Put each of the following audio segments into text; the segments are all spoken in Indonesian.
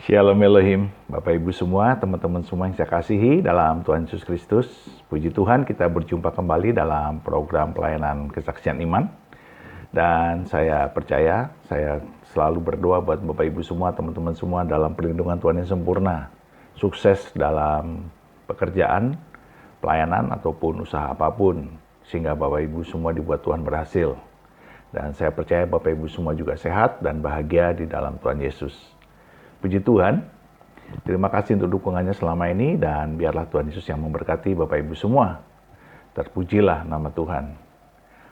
Shalom Elohim, Bapak Ibu semua, teman-teman semua yang saya kasihi dalam Tuhan Yesus Kristus. Puji Tuhan, kita berjumpa kembali dalam program pelayanan kesaksian iman. Dan saya percaya, saya selalu berdoa buat Bapak Ibu semua, teman-teman semua dalam perlindungan Tuhan yang sempurna. Sukses dalam pekerjaan, pelayanan, ataupun usaha apapun. Sehingga Bapak Ibu semua dibuat Tuhan berhasil. Dan saya percaya Bapak Ibu semua juga sehat dan bahagia di dalam Tuhan Yesus. Puji Tuhan, terima kasih untuk dukungannya selama ini dan biarlah Tuhan Yesus yang memberkati Bapak Ibu semua. Terpujilah nama Tuhan.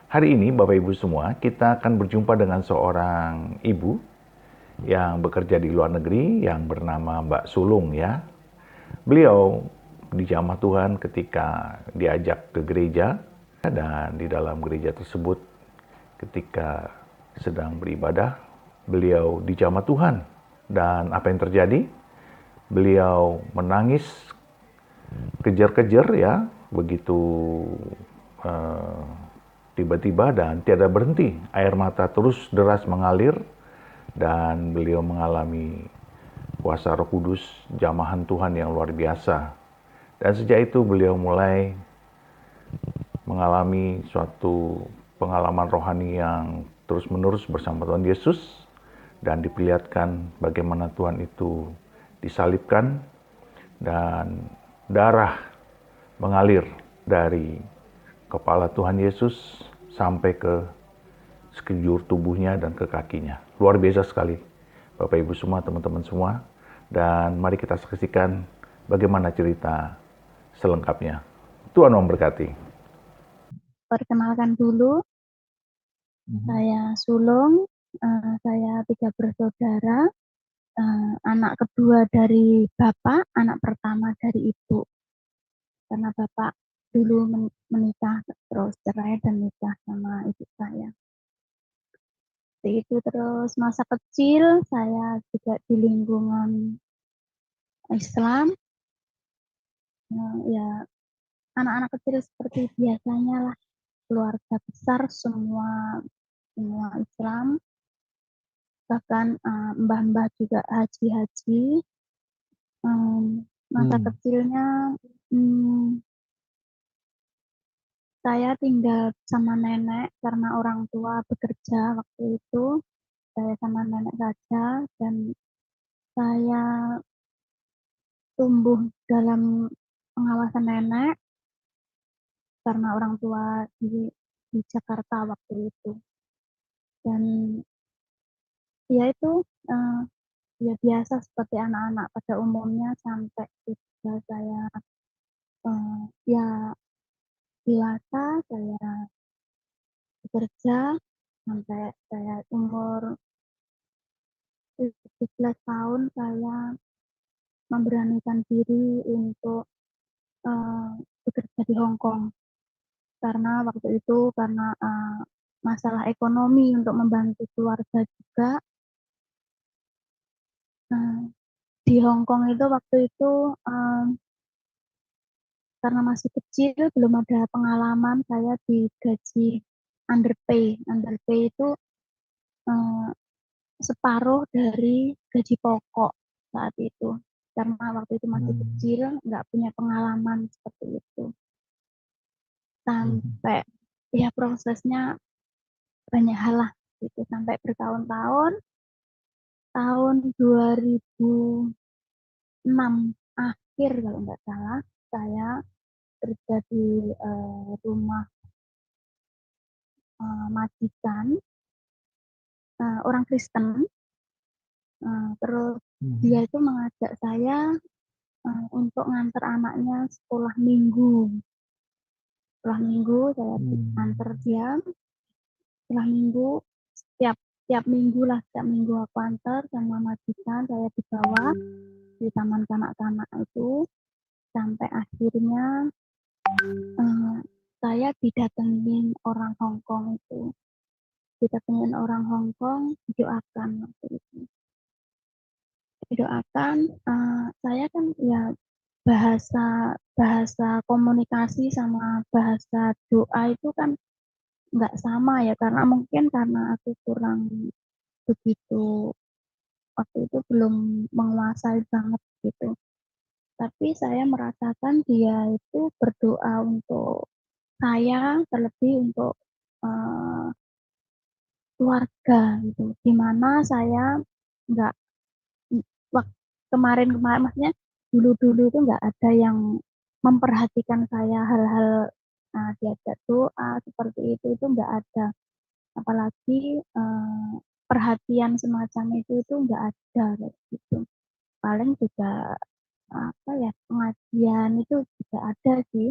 Hari ini Bapak Ibu semua, kita akan berjumpa dengan seorang ibu yang bekerja di luar negeri yang bernama Mbak Sulung ya. Beliau dijamah Tuhan ketika diajak ke gereja dan di dalam gereja tersebut ketika sedang beribadah, beliau dijamah Tuhan. Dan apa yang terjadi? Beliau menangis kejar-kejar ya, begitu tiba-tiba dan tiada berhenti. Air mata terus deras mengalir dan beliau mengalami kuasa Roh Kudus, jamahan Tuhan yang luar biasa. Dan sejak itu beliau mulai mengalami suatu pengalaman rohani yang terus-menerus bersama Tuhan Yesus dan diperlihatkan bagaimana Tuhan itu disalibkan dan darah mengalir dari kepala Tuhan Yesus sampai ke sekujur tubuhnya dan ke kakinya. Luar biasa sekali Bapak Ibu semua, teman-teman semua. Dan mari kita saksikan bagaimana cerita selengkapnya. Tuhan memberkati. Perkenalkan dulu, saya Sulung, saya 3 bersaudara, anak kedua dari bapak, anak pertama dari ibu. Karena bapak dulu menikah, terus cerai dan nikah sama ibu saya. Itu terus masa kecil saya juga di lingkungan Islam, ya anak-anak kecil seperti biasanya lah, keluarga besar semua Islam. Bahkan mbah-mbah juga haji-haji. Masa kecilnya saya tinggal sama nenek karena orang tua bekerja waktu itu. Saya sama nenek saja dan saya tumbuh dalam pengawasan nenek karena orang tua di Jakarta waktu itu. Dan ya itu ya biasa seperti anak-anak pada umumnya sampai ketika saya ya dewasa, saya bekerja sampai saya umur 17 tahun. Saya memberanikan diri untuk bekerja di Hong Kong karena waktu itu masalah ekonomi untuk membantu keluarga juga. Di Hong Kong itu waktu itu karena masih kecil, belum ada pengalaman, saya digaji underpay. Underpay itu separuh dari gaji pokok saat itu. Karena waktu itu masih kecil, nggak punya pengalaman seperti itu. Sampai ya prosesnya banyak hal lah gitu, sampai bertahun-tahun. Tahun 2006 akhir kalau nggak salah, saya kerja di rumah majikan orang Kristen. Terus dia itu mengajak saya untuk nganter anaknya sekolah minggu. Sekolah minggu saya antar dia. Sekolah minggu setiap minggu lah, setiap minggu aku antar sama majikan, saya dibawa di taman kanak-kanak itu sampai akhirnya saya didatengin orang Hong Kong itu. Didatengin orang Hong Kong, didoakan waktu itu. Didoakan, saya kan ya bahasa komunikasi sama bahasa doa itu kan nggak sama ya, karena mungkin karena aku kurang begitu waktu itu belum menguasai banget gitu. Tapi saya merasakan dia itu berdoa untuk saya, terlebih untuk uh, keluarga gitu. Dimana saya nggak kemarin-kemarin, maksudnya dulu-dulu itu nggak ada yang memperhatikan saya hal-hal diajak doa seperti itu nggak ada. Apalagi perhatian semacam itu nggak ada gitu. Paling juga apa ya, pengajian itu juga ada sih,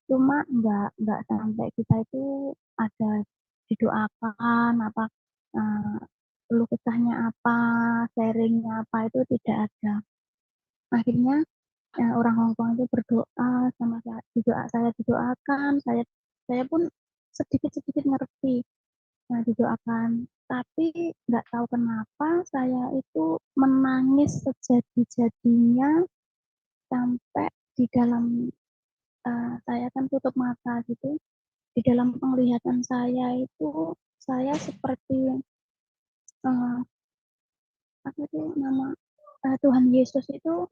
cuma nggak sampai kita itu ada didoakan apa, uh, keluh kesahnya apa, sharingnya apa, itu tidak ada. Akhirnya orang Hongkong itu berdoa sama saya, saya didoakan, saya pun sedikit-sedikit ngerti, didoakan. Tapi nggak tahu kenapa saya itu menangis sejadi-jadinya sampai di dalam, saya kan tutup mata gitu, di dalam penglihatan saya itu saya seperti, uh, apa sih nama, Tuhan Yesus itu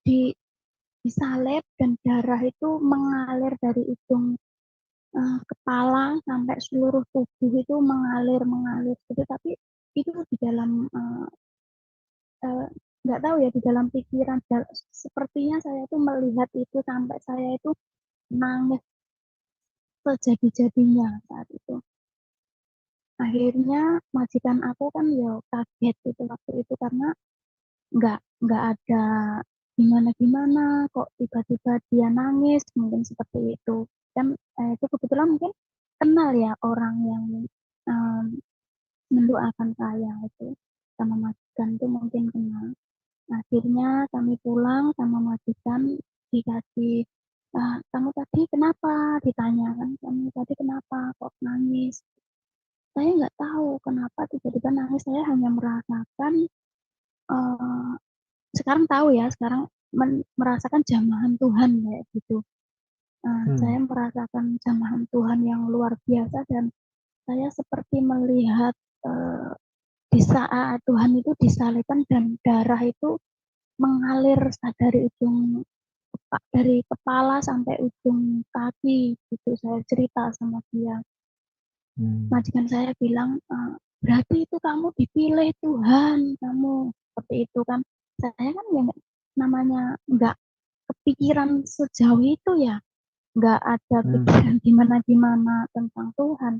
di disalib dan darah itu mengalir dari ujung kepala sampai seluruh tubuh itu mengalir gitu. Tapi itu di dalam, nggak tahu ya, di dalam pikiran, sepertinya saya itu melihat itu sampai saya itu nangis sejadi-jadinya saat itu. Akhirnya majikan aku kan ya kaget itu waktu itu, karena nggak ada gimana-gimana, kok tiba-tiba dia nangis, mungkin seperti itu. Kan itu kebetulan mungkin kenal ya orang yang um, mendoakan saya itu, sama majikan itu mungkin kenal. Akhirnya kami pulang sama majikan, dikasih, kamu tadi kenapa, ditanya kan, kamu tadi kenapa kok nangis. Saya nggak tahu kenapa tiba-tiba nangis, saya hanya merasakan, uh, sekarang tahu ya, sekarang merasakan jamahan Tuhan kayak gitu. Saya merasakan jamahan Tuhan yang luar biasa, dan saya seperti melihat, di saat Tuhan itu disalibkan dan darah itu mengalir dari ujung dari kepala sampai ujung kaki gitu. Saya cerita sama dia. Majikan saya bilang, berarti itu kamu dipilih Tuhan, kamu seperti itu kan. Saya kan ya namanya nggak kepikiran sejauh itu ya, nggak ada pikiran gimana-gimana tentang Tuhan.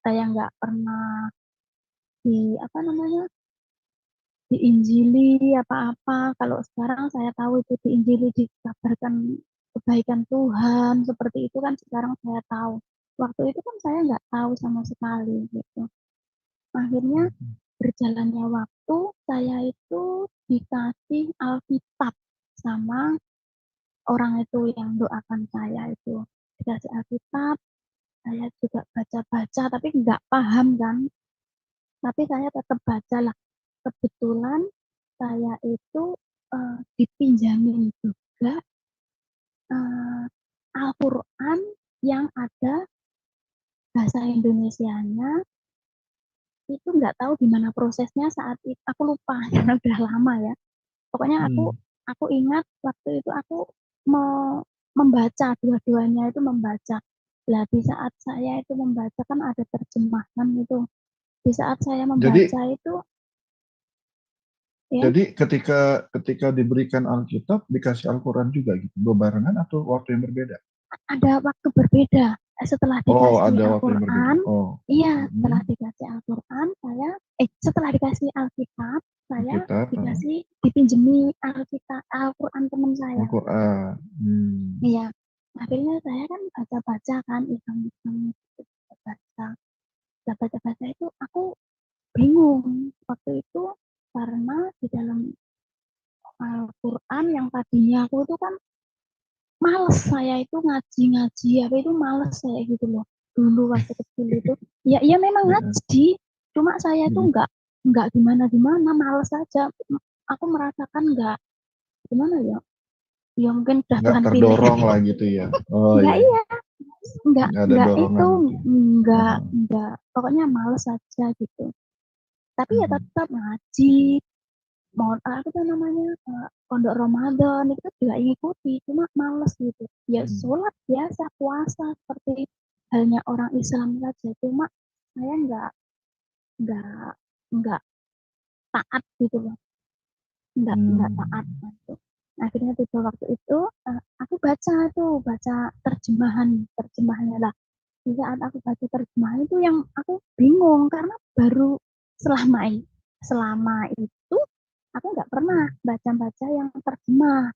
Saya nggak pernah di apa namanya, diinjili apa-apa. Kalau sekarang saya tahu itu diinjili, dikabarkan kebaikan Tuhan seperti itu kan, sekarang saya tahu. Waktu itu kan saya nggak tahu sama sekali gitu. Akhirnya berjalannya waktu, saya itu dikasih Alkitab sama orang itu yang doakan saya itu. Dikasih Alkitab, saya juga baca-baca, tapi nggak paham kan. Tapi saya tetap baca lah. Kebetulan saya itu dipinjamin juga Al-Quran yang ada bahasa Indonesianya. Itu nggak tahu gimana prosesnya saat itu, aku lupa karena udah lama ya. Pokoknya aku ingat waktu itu aku mau membaca, dua-duanya itu membaca. Lah di saat saya itu membaca kan ada terjemahan itu. Di saat saya Jadi membaca itu ya, jadi ketika diberikan Alkitab dikasih Al-Quran juga gitu, bebarengan atau waktu yang berbeda? ada waktu berbeda. Setelah Oh, dikasih ada waktu yang berbeda. Al-Quran, Oh, iya, setelah dikasih Al-Quran, setelah dikasih Alkitab, saya Alkitab, dikasih, dipinjemi Alkitab, Al-Quran teman saya. Al-Quran. Iya, akhirnya saya kan baca-baca kan, iseng-iseng gitu, baca. Baca-baca itu aku bingung waktu itu, karena di dalam Al-Quran yang tadinya aku itu kan males, saya itu ngaji-ngaji apa itu males saya gitu loh. Dulu waktu kecil itu, ya iya memang ngaji, cuma saya itu nggak gimana-gimana, males aja. Aku merasakan nggak gimana ya, ya mungkin udah Nggak Tuhan pilih. terdorong lah gitu ya. Oh Nggak, iya, iya, nggak ada nggak itu, dorongan gitu ya. nggak, pokoknya males aja gitu. Tapi ya tetap ngaji, apa tuh namanya, pondok Ramadan itu juga ngikuti, cuma males gitu. Ya sholat biasa, puasa seperti halnya orang Islam saja, cuma saya nggak nggak taat gitu loh, nggak taat gitu. Akhirnya tiba waktu itu aku baca terjemahannya lah. Di saat aku baca terjemahan itu yang aku bingung karena baru selama itu aku nggak pernah baca-baca yang terjemah,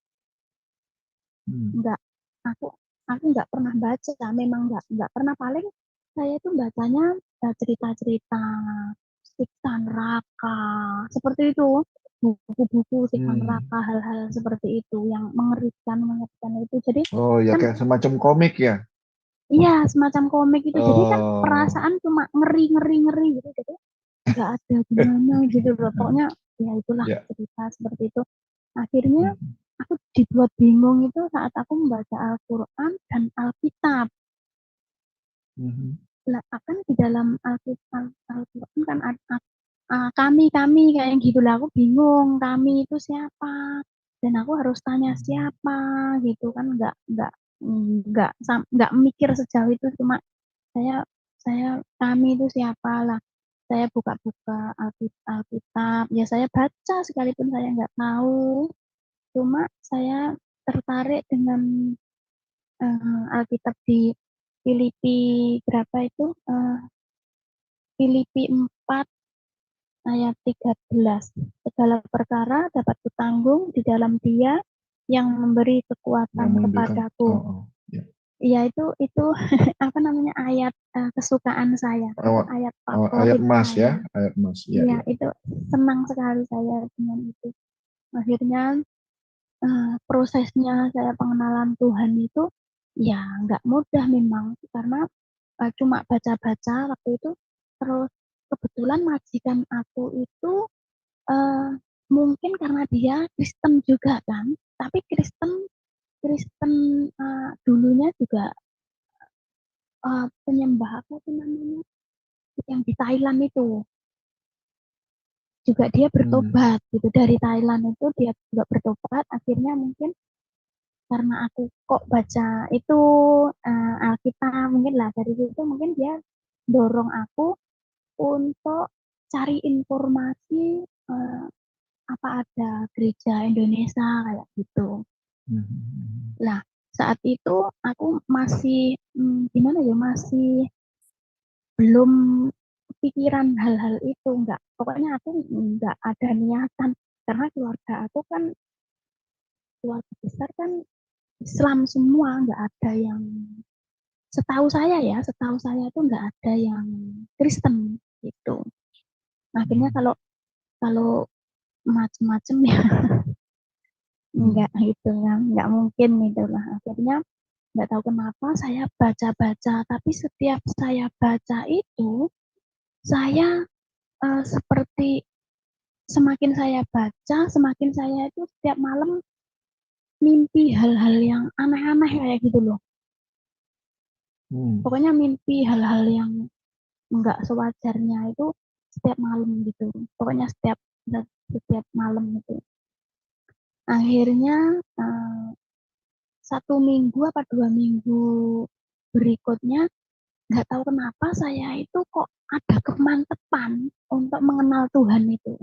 nggak aku aku nggak pernah baca, memang nggak pernah. Paling saya itu bacanya cerita-cerita siksa neraka seperti itu, buku-buku siksa neraka, hal-hal seperti itu yang mengerikan itu. Jadi Oh ya, kan kayak semacam komik ya. iya semacam komik itu, jadi kan Oh. perasaan cuma ngeri gitu, jadi nggak ada gimana gitu loh, pokoknya ya itulah Ya. cerita seperti itu. Akhirnya aku dibuat bingung itu saat aku membaca Al-Quran dan Alkitab. Nah, akan di dalam Al-Quran kan ada kami kayak gitu lah, aku bingung kami itu siapa dan aku harus tanya siapa gitu kan, nggak mikir sejauh itu, cuma saya saya kami itu siapa lah. Saya buka-buka Alkitab, ya saya baca sekalipun saya nggak tahu, cuma saya tertarik dengan Alkitab di Filipi berapa itu, Filipi 4 ayat 13. Segala perkara dapat kutanggung di dalam Dia yang memberi kekuatan Yang memberikan. kepadaku. Ya. Ya itu apa namanya, ayat kesukaan saya, itu ayat Ayat favorit emas saya. ya, ayat emas. Ya, Iya, ya. itu senang sekali saya dengan itu. Akhirnya prosesnya saya pengenalan Tuhan itu ya nggak mudah memang, karena cuma baca-baca waktu itu. Terus kebetulan majikan aku itu mungkin karena dia Kristen juga kan, tapi Kristen Kristen dulunya juga penyembah apa sih namanya, yang di Thailand itu juga dia bertobat gitu, dari Thailand itu dia juga bertobat. Akhirnya mungkin karena aku kok baca itu Alkitab, mungkin lah dari situ mungkin dia dorong aku untuk cari informasi apa ada gereja Indonesia kayak gitu. Nah, saat itu aku masih gimana ya, masih belum pikiran hal-hal itu, enggak. Pokoknya aku enggak ada niatan, karena keluarga aku kan keluarga besar kan Islam semua, enggak ada yang, setahu saya itu enggak ada yang Kristen gitu. Akhirnya kalau kalau macam-macam ya enggak gitu kan, enggak mungkin gitu lah. Akhirnya nggak tahu kenapa saya baca-baca, tapi setiap saya baca itu saya seperti semakin saya baca, semakin saya itu setiap malam mimpi hal-hal yang aneh-aneh kayak gitu loh. Pokoknya mimpi hal-hal yang nggak sewajarnya itu setiap malam gitu. Pokoknya setiap malam itu. Akhirnya 1 minggu apa 2 minggu berikutnya, nggak tahu kenapa saya itu kok ada kemantepan untuk mengenal Tuhan itu.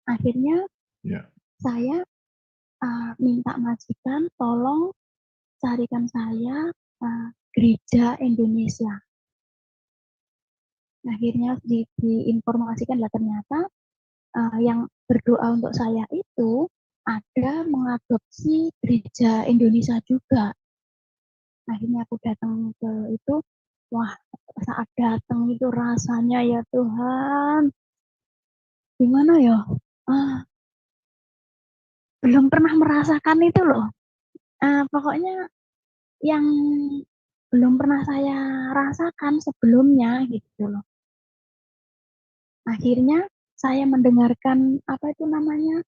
Akhirnya saya minta majikan tolong carikan saya gereja Indonesia. Akhirnya diinformasikan lah, ternyata yang berdoa untuk saya itu ada mengadopsi gereja Indonesia juga. Akhirnya aku datang ke itu, wah saat datang itu rasanya ya Tuhan, gimana ya, belum pernah merasakan itu loh. Pokoknya yang belum pernah saya rasakan sebelumnya gitu loh. Akhirnya saya mendengarkan apa itu namanya,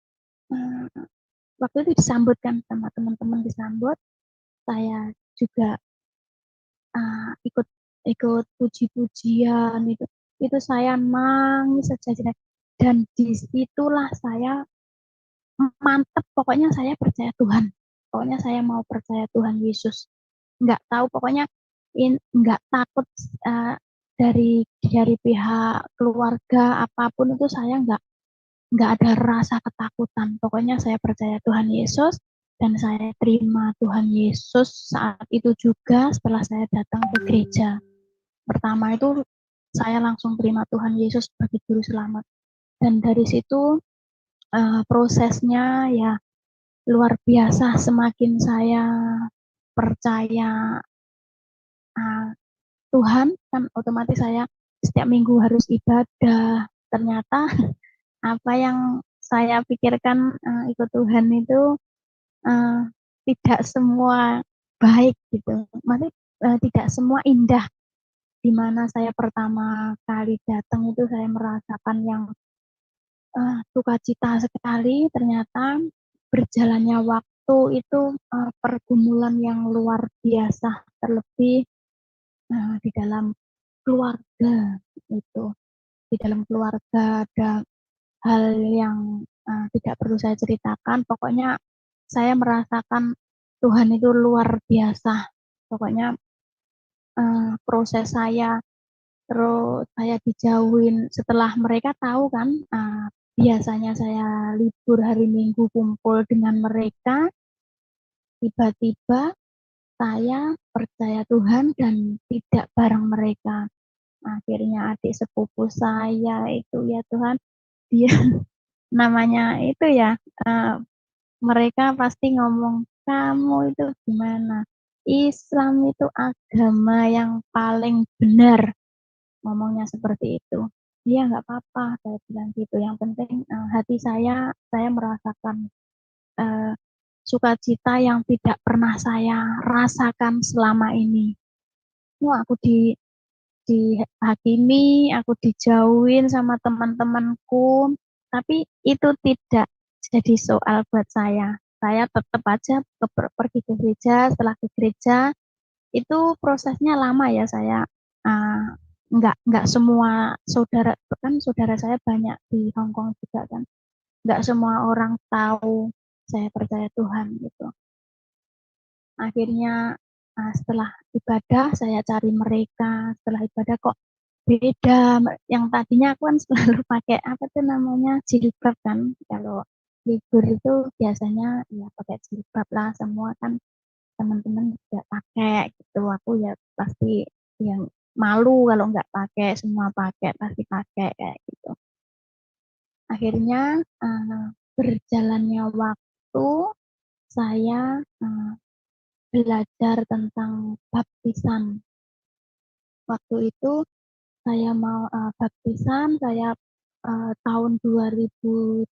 waktu itu disambutkan sama teman-teman, disambut. Saya juga ikut puji-pujian itu saya nangis saja. Dan disitulah saya mantep, pokoknya saya percaya Tuhan. Pokoknya saya mau percaya Tuhan Yesus. Nggak tahu, pokoknya nggak takut dari pihak keluarga apapun itu, saya nggak ada rasa ketakutan. Pokoknya saya percaya Tuhan Yesus dan saya terima Tuhan Yesus saat itu juga setelah saya datang ke gereja. Pertama itu saya langsung terima Tuhan Yesus sebagai juru selamat. Dan dari situ prosesnya ya luar biasa. Semakin saya percaya Tuhan, kan otomatis saya setiap minggu harus ibadah. Ternyata apa yang saya pikirkan ikut Tuhan itu uh, tidak semua baik gitu. Maksudnya tidak semua indah. Di mana saya pertama kali datang itu saya merasakan yang sukacita sekali. Ternyata berjalannya waktu itu pergumulan yang luar biasa, terlebih di dalam keluarga itu. Di dalam keluarga ada hal yang tidak perlu saya ceritakan. Pokoknya saya merasakan Tuhan itu luar biasa. Pokoknya proses saya, terus saya dijauhin setelah mereka tahu kan, biasanya saya libur hari Minggu kumpul dengan mereka, tiba-tiba saya percaya Tuhan dan tidak bareng mereka. Akhirnya adik sepupu saya itu, ya Tuhan, dia namanya itu ya, mereka pasti ngomong, kamu itu gimana? Islam itu agama yang paling benar. Ngomongnya seperti itu. Iya nggak apa-apa, saya bilang gitu. Yang penting hati saya merasakan sukacita yang tidak pernah saya rasakan selama ini. Wah, aku dihakimi, aku dijauhin sama teman-temanku, tapi itu tidak jadi soal buat saya. Saya tetap aja pergi ke gereja. Setelah ke gereja itu prosesnya lama ya. Saya nggak semua saudara, kan saudara saya banyak di Hong Kong juga kan, nggak semua orang tahu saya percaya Tuhan gitu. Akhirnya setelah ibadah saya cari mereka. Setelah ibadah kok beda. Yang tadinya aku kan selalu pakai apa tuh namanya, jilbab kan. Kalau libur itu biasanya ya pakai jilbab lah, semua kan teman-teman juga pakai gitu. Aku ya pasti yang malu kalau nggak pakai, semua pakai, pasti pakai kayak gitu. Akhirnya berjalannya waktu saya belajar tentang baptisan. Waktu itu saya mau baptisan, saya tahun 2007.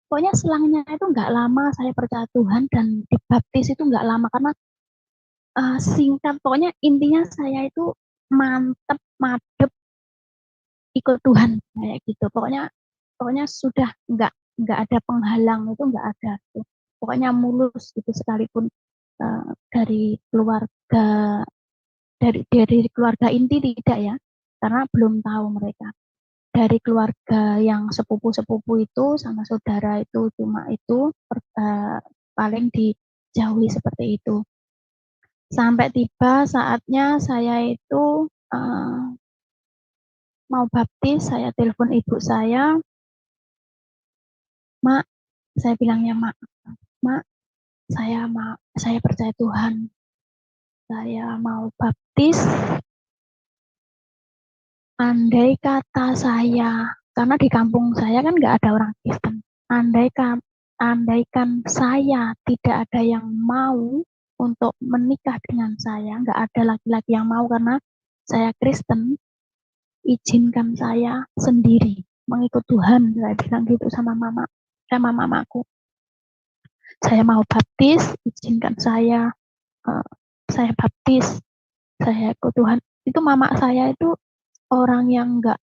Pokoknya selangnya itu nggak lama saya percaya Tuhan dan dibaptis itu nggak lama karena singkat. Pokoknya intinya saya itu mantep, madep, ikut Tuhan kayak gitu. Pokoknya sudah nggak ada penghalang, itu nggak ada tuh. Pokoknya mulus gitu, sekalipun dari keluarga dari keluarga inti tidak ya, karena belum tahu mereka. Dari keluarga yang sepupu-sepupu itu sama saudara itu cuma itu paling dijauhi seperti itu. Sampai tiba saatnya saya itu mau baptis, saya telepon ibu saya, Mak, saya bilangnya Mak, saya percaya Tuhan, saya mau baptis. Andai kata saya, karena di kampung saya kan nggak ada orang Kristen. Andaikan saya tidak ada yang mau untuk menikah dengan saya, nggak ada laki-laki yang mau karena saya Kristen, izinkan saya sendiri mengikut Tuhan. Saya bilang gitu sama mamaku. Saya mau baptis, izinkan saya baptis, saya ikut Tuhan. Itu mama saya itu orang yang nggak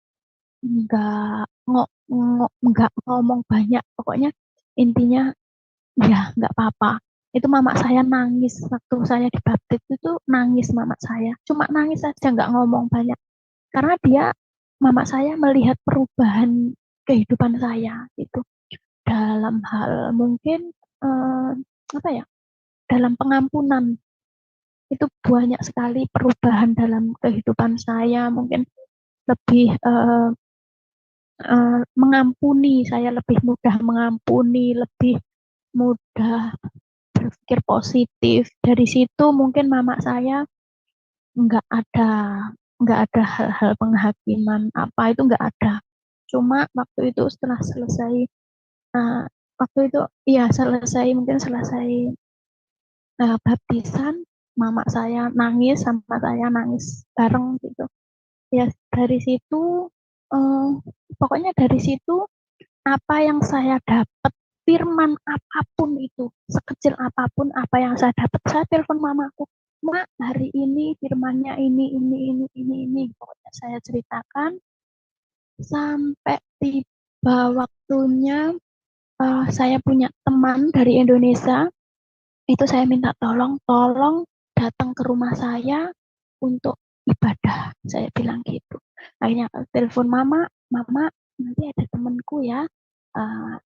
ngomong banyak, pokoknya intinya ya nggak apa-apa. Itu mama saya nangis waktu saya dibaptis, itu nangis mama saya, cuma nangis saja, nggak ngomong banyak, karena mama saya melihat perubahan kehidupan saya gitu. Dalam hal mungkin dalam pengampunan itu banyak sekali perubahan dalam kehidupan saya, mungkin lebih mengampuni, saya lebih mudah mengampuni, lebih mudah berpikir positif. Dari situ mungkin mama saya nggak ada nggak ada hal-hal penghakiman apa itu nggak ada. Cuma waktu itu setelah selesai uh, waktu itu ya selesai baptisan, mama saya nangis sama saya nangis bareng gitu. Ya dari situ eh, pokoknya dari situ apa yang saya dapat, firman apapun itu, sekecil apapun apa yang saya dapat, saya telepon mamaku, "Mak, hari ini firmannya ini." Pokoknya saya ceritakan sampai tiba waktunya saya punya teman dari Indonesia, itu saya minta tolong datang ke rumah saya untuk ibadah. Saya bilang gitu. Akhirnya telepon mama, "Mama, nanti ada temanku ya, uh,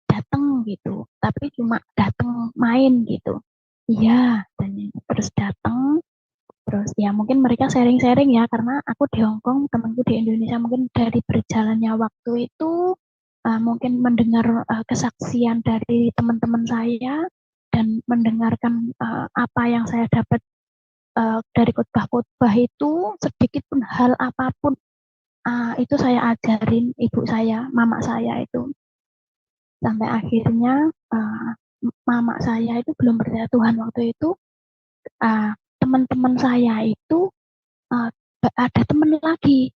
datang gitu, tapi cuma datang main gitu." Iya, dan terus datang, terus ya mungkin mereka sharing-sharing ya, karena aku di Hong Kong, temanku di Indonesia, mungkin dari berjalannya waktu itu mungkin mendengar kesaksian dari teman-teman saya dan mendengarkan apa yang saya dapat dari khotbah-khotbah itu, sedikit pun hal apapun itu saya ajarin ibu saya, mama saya itu. Sampai akhirnya mama saya itu belum percaya Tuhan waktu itu. Teman-teman saya itu uh, ada teman lagi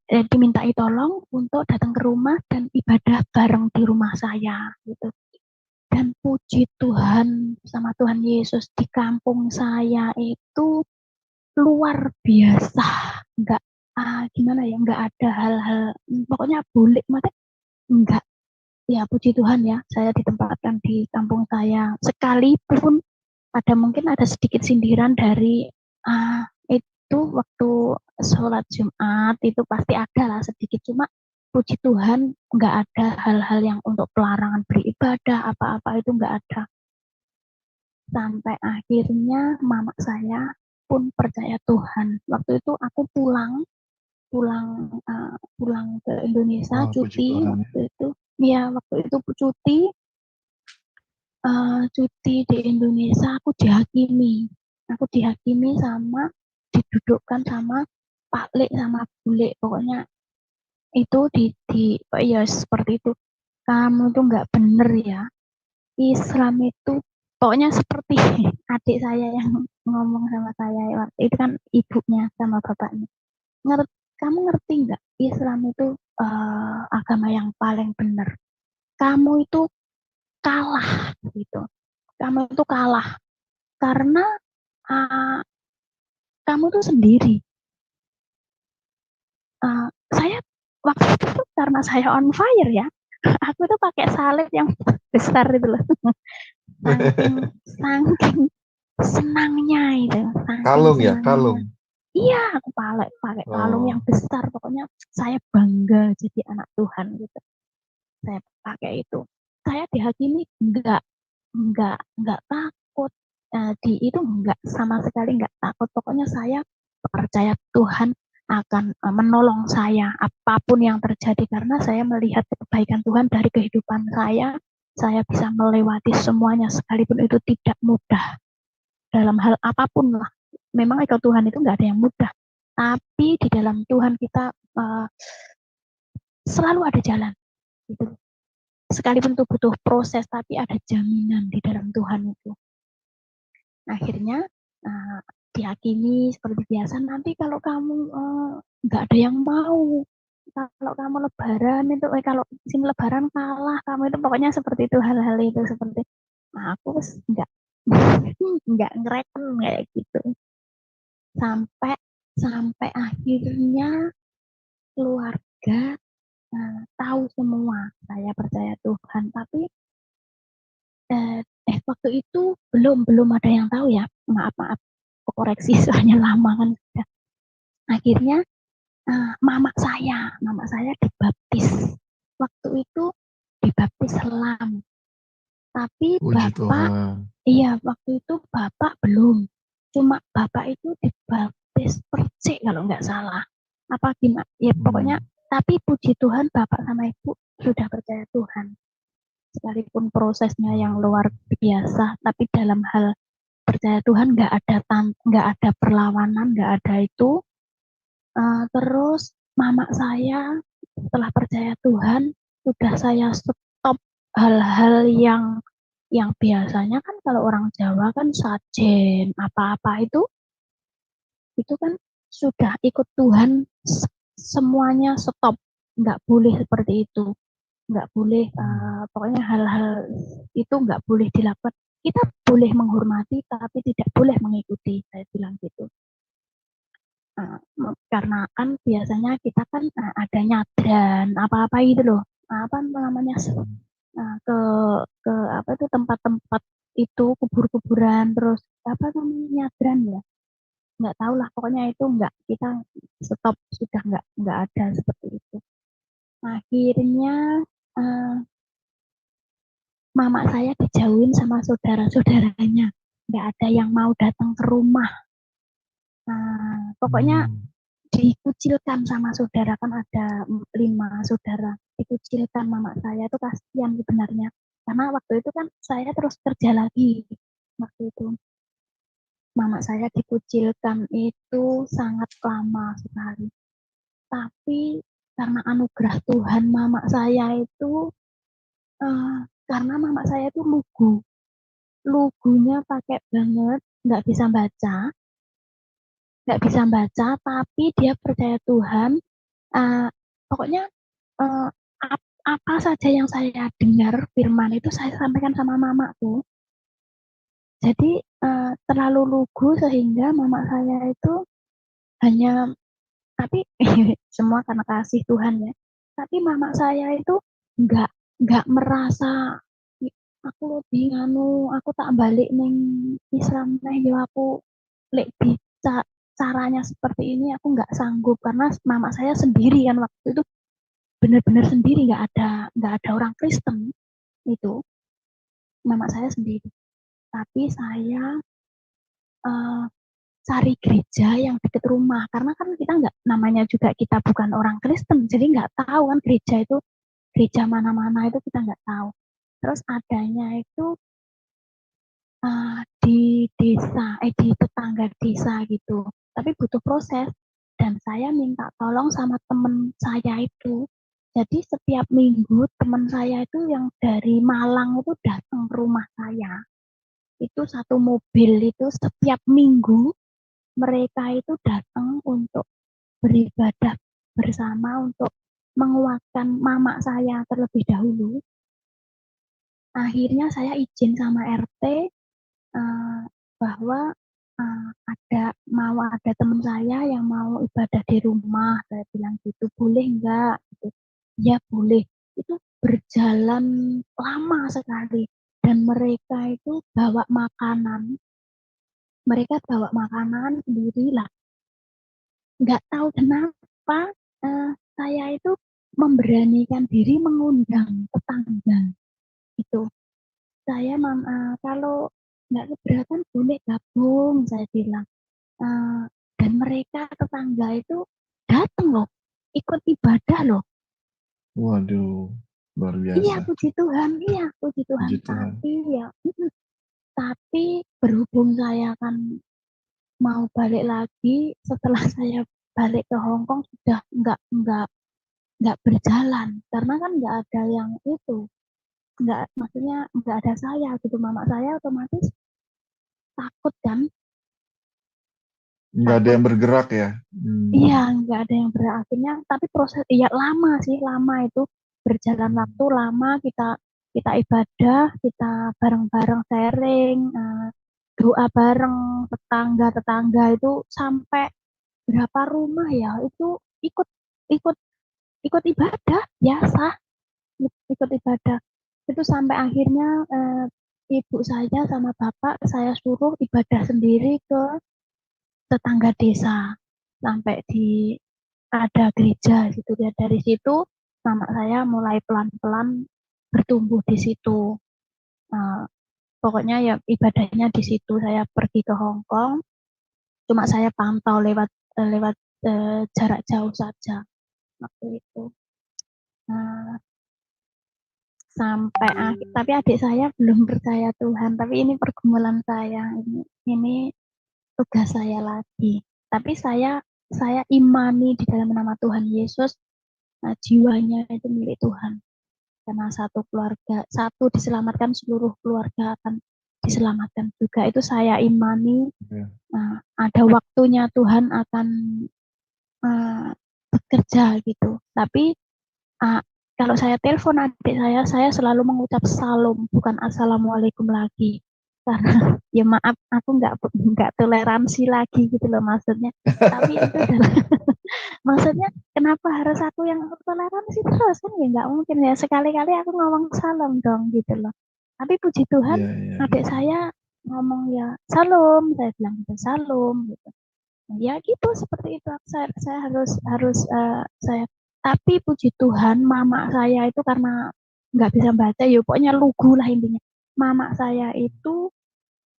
dimintai tolong untuk datang ke rumah dan ibadah bareng di rumah saya gitu. Dan puji Tuhan sama Tuhan Yesus, di kampung saya itu luar biasa, nggak gimana ya, nggak ada hal-hal, pokoknya boleh mati, nggak. Ya puji Tuhan ya, saya ditempatkan di kampung saya, sekalipun mungkin ada sedikit sindiran dari itu waktu sholat Jumat itu pasti ada lah sedikit, cuma puji Tuhan nggak ada hal-hal yang untuk pelarangan beribadah apa-apa, itu nggak ada. Sampai akhirnya mama saya pun percaya Tuhan. Waktu itu aku pulang ke Indonesia cuti waktu itu. Ya waktu itu cuti di Indonesia, aku dihakimi sama, didudukkan sama Pak Lek sama Bule, pokoknya itu ya seperti itu. Kamu tuh nggak bener ya, Islam itu pokoknya seperti adik saya yang ngomong sama saya itu kan, ibunya sama bapaknya. Kamu ngerti nggak, Islam itu agama yang paling benar. Kamu itu kalah gitu. Kamu itu kalah karena kamu tuh sendiri. Saya waktu itu karena saya on fire ya, aku tuh pakai salib yang besar itu loh. saking senangnya itu. Kalung ya, kalung. Iya, aku pakai kalung yang besar. Pokoknya saya bangga jadi anak Tuhan gitu. Saya pakai itu. Saya dihakimi enggak takut. Itu enggak, sama sekali enggak takut. Pokoknya saya percaya Tuhan akan menolong saya apapun yang terjadi, karena saya melihat kebaikan Tuhan dari kehidupan saya. Saya bisa melewati semuanya sekalipun itu tidak mudah. Dalam hal apapun lah. Memang ikut Tuhan itu enggak ada yang mudah. Tapi di dalam Tuhan kita selalu ada jalan. Gitu. Sekalipun itu butuh proses, tapi ada jaminan di dalam Tuhan itu. Akhirnya dihakimi seperti biasa. Nanti kalau kamu nggak ada yang mau, kalau kamu lebaran itu, kalau musim lebaran kalah, kamu itu pokoknya seperti itu, hal-hal itu seperti. Aku nggak ngereken kayak gitu. Sampai akhirnya keluarga tahu semua saya percaya Tuhan, tapi waktu itu belum ada yang tahu ya, maaf koreksi soalnya lama kan. Akhirnya mama saya dibaptis waktu itu dibaptis selam. Tapi Puji Bapak, Tuhan. iya waktu itu Bapak belum. Cuma Bapak itu dibaptis percik kalau nggak salah. Apa gimana? Ya pokoknya, tapi puji Tuhan Bapak sama Ibu sudah percaya Tuhan. Sekalipun prosesnya yang luar biasa, tapi dalam hal percaya Tuhan nggak ada perlawanan, nggak ada itu. Terus mama saya setelah percaya Tuhan, sudah saya stop hal-hal yang biasanya kan kalau orang Jawa kan sajen apa-apa itu kan sudah ikut Tuhan, semuanya stop, nggak boleh seperti itu, nggak boleh, pokoknya hal-hal itu nggak boleh dilakukan. Kita boleh menghormati tapi tidak boleh mengikuti, saya bilang gitu. Karena kan biasanya kita kan ada nyadran apa-apa itu loh, apa namanya, ke apa itu tempat-tempat itu, kubur-kuburan, terus apa namanya, nyadran ya, nggak tahu lah, pokoknya itu nggak, kita stop, sudah nggak ada seperti itu. Akhirnya mama saya dijauhin sama saudara-saudaranya, nggak ada yang mau datang ke rumah. Pokoknya dikucilkan sama saudara, kan ada 5 saudara, dikucilkan. Mama saya itu kasihan sebenarnya, karena waktu itu kan saya terus kerja lagi. Waktu itu mama saya dikucilkan itu sangat lama sekali, tapi karena anugerah Tuhan mama saya itu, karena mama saya itu lugunya pakai banget, nggak bisa baca, tapi dia percaya Tuhan. Pokoknya apa saja yang saya dengar firman itu saya sampaikan sama mama tuh. Jadi terlalu lugu sehingga mama saya itu hanya, tapi semua karena kasih Tuhan ya. Tapi mama saya itu nggak merasa aku lebih nganu, aku tak balik neng Islam neh yo, aku lek bisa caranya seperti ini aku nggak sanggup, karena mama saya sendiri kan waktu itu, benar-benar sendiri, nggak ada orang Kristen itu, mama saya sendiri. Tapi saya cari gereja yang dekat rumah, karena kan kita nggak, namanya juga kita bukan orang Kristen, jadi nggak tahu kan gereja mana-mana itu kita nggak tahu. Terus adanya itu di desa, di tetangga desa gitu, tapi butuh proses. Dan saya minta tolong sama teman saya itu. Jadi setiap minggu teman saya itu yang dari Malang itu datang ke rumah saya. Itu satu mobil itu setiap minggu mereka itu datang untuk beribadah bersama, untuk menguatkan mama saya terlebih dahulu. Akhirnya saya izin sama RT bahwa ada teman saya yang mau ibadah di rumah. Saya bilang gitu, boleh enggak? Gitu. Ya boleh. Itu berjalan lama sekali, dan mereka itu bawa makanan. Mereka bawa makanan sendiri lah. Nggak tahu kenapa saya itu memberanikan diri mengundang tetangga. Itu saya kalau nggak keberatan boleh gabung, saya bilang. Dan mereka tetangga itu datang loh, ikut ibadah loh. Waduh, luar Iya, biasa. puji Tuhan, iya, puji Tuhan. Puji Tuhan. Tapi berhubung saya kan mau balik lagi, setelah saya balik ke Hong Kong sudah nggak berjalan, karena kan nggak ada yang itu, maksudnya nggak ada saya gitu. Mama saya otomatis takut kan, Nggak ada takut. yang bergerak ya? Iya, nggak ada yang berakhirnya, tapi proses ya lama sih, lama itu, berjalan waktu lama, kita ibadah, kita bareng-bareng sharing, doa bareng tetangga-tetangga itu, sampai berapa rumah ya itu ikut ikut ikut ibadah biasa, ikut ibadah itu, sampai akhirnya ibu saya sama bapak saya suruh ibadah sendiri ke tetangga desa, sampai di ada gereja gitu ya. Dari situ mama saya mulai pelan-pelan bertumbuh di situ. Pokoknya ya ibadahnya di situ. Saya pergi ke Hong Kong, cuma saya pantau lewat jarak jauh saja waktu itu. Sampai tapi adik saya belum percaya Tuhan. Tapi ini pergumulan saya, ini tugas saya lagi. Tapi saya imani di dalam nama Tuhan Yesus, jiwanya itu milik Tuhan. Karena satu keluarga, satu diselamatkan, seluruh keluarga akan diselamatkan juga. Itu saya imani. Ada waktunya Tuhan akan bekerja gitu. Tapi kalau saya telepon adik saya selalu mengucap salam, bukan assalamualaikum lagi. Karena ya maaf, aku nggak toleransi lagi gitu loh maksudnya. Tapi itu adalah maksudnya kenapa harus aku yang toleransi terus, kan ya nggak mungkin ya, sekali-kali aku ngomong salam dong gitu loh. Tapi puji Tuhan, adik saya ngomong ya salam, saya bilang gitu salam gitu. Ya gitu, seperti itu. Saya harus saya. Tapi puji Tuhan, mama saya itu karena nggak bisa baca, ya pokoknya lugu lah intinya. Mama saya itu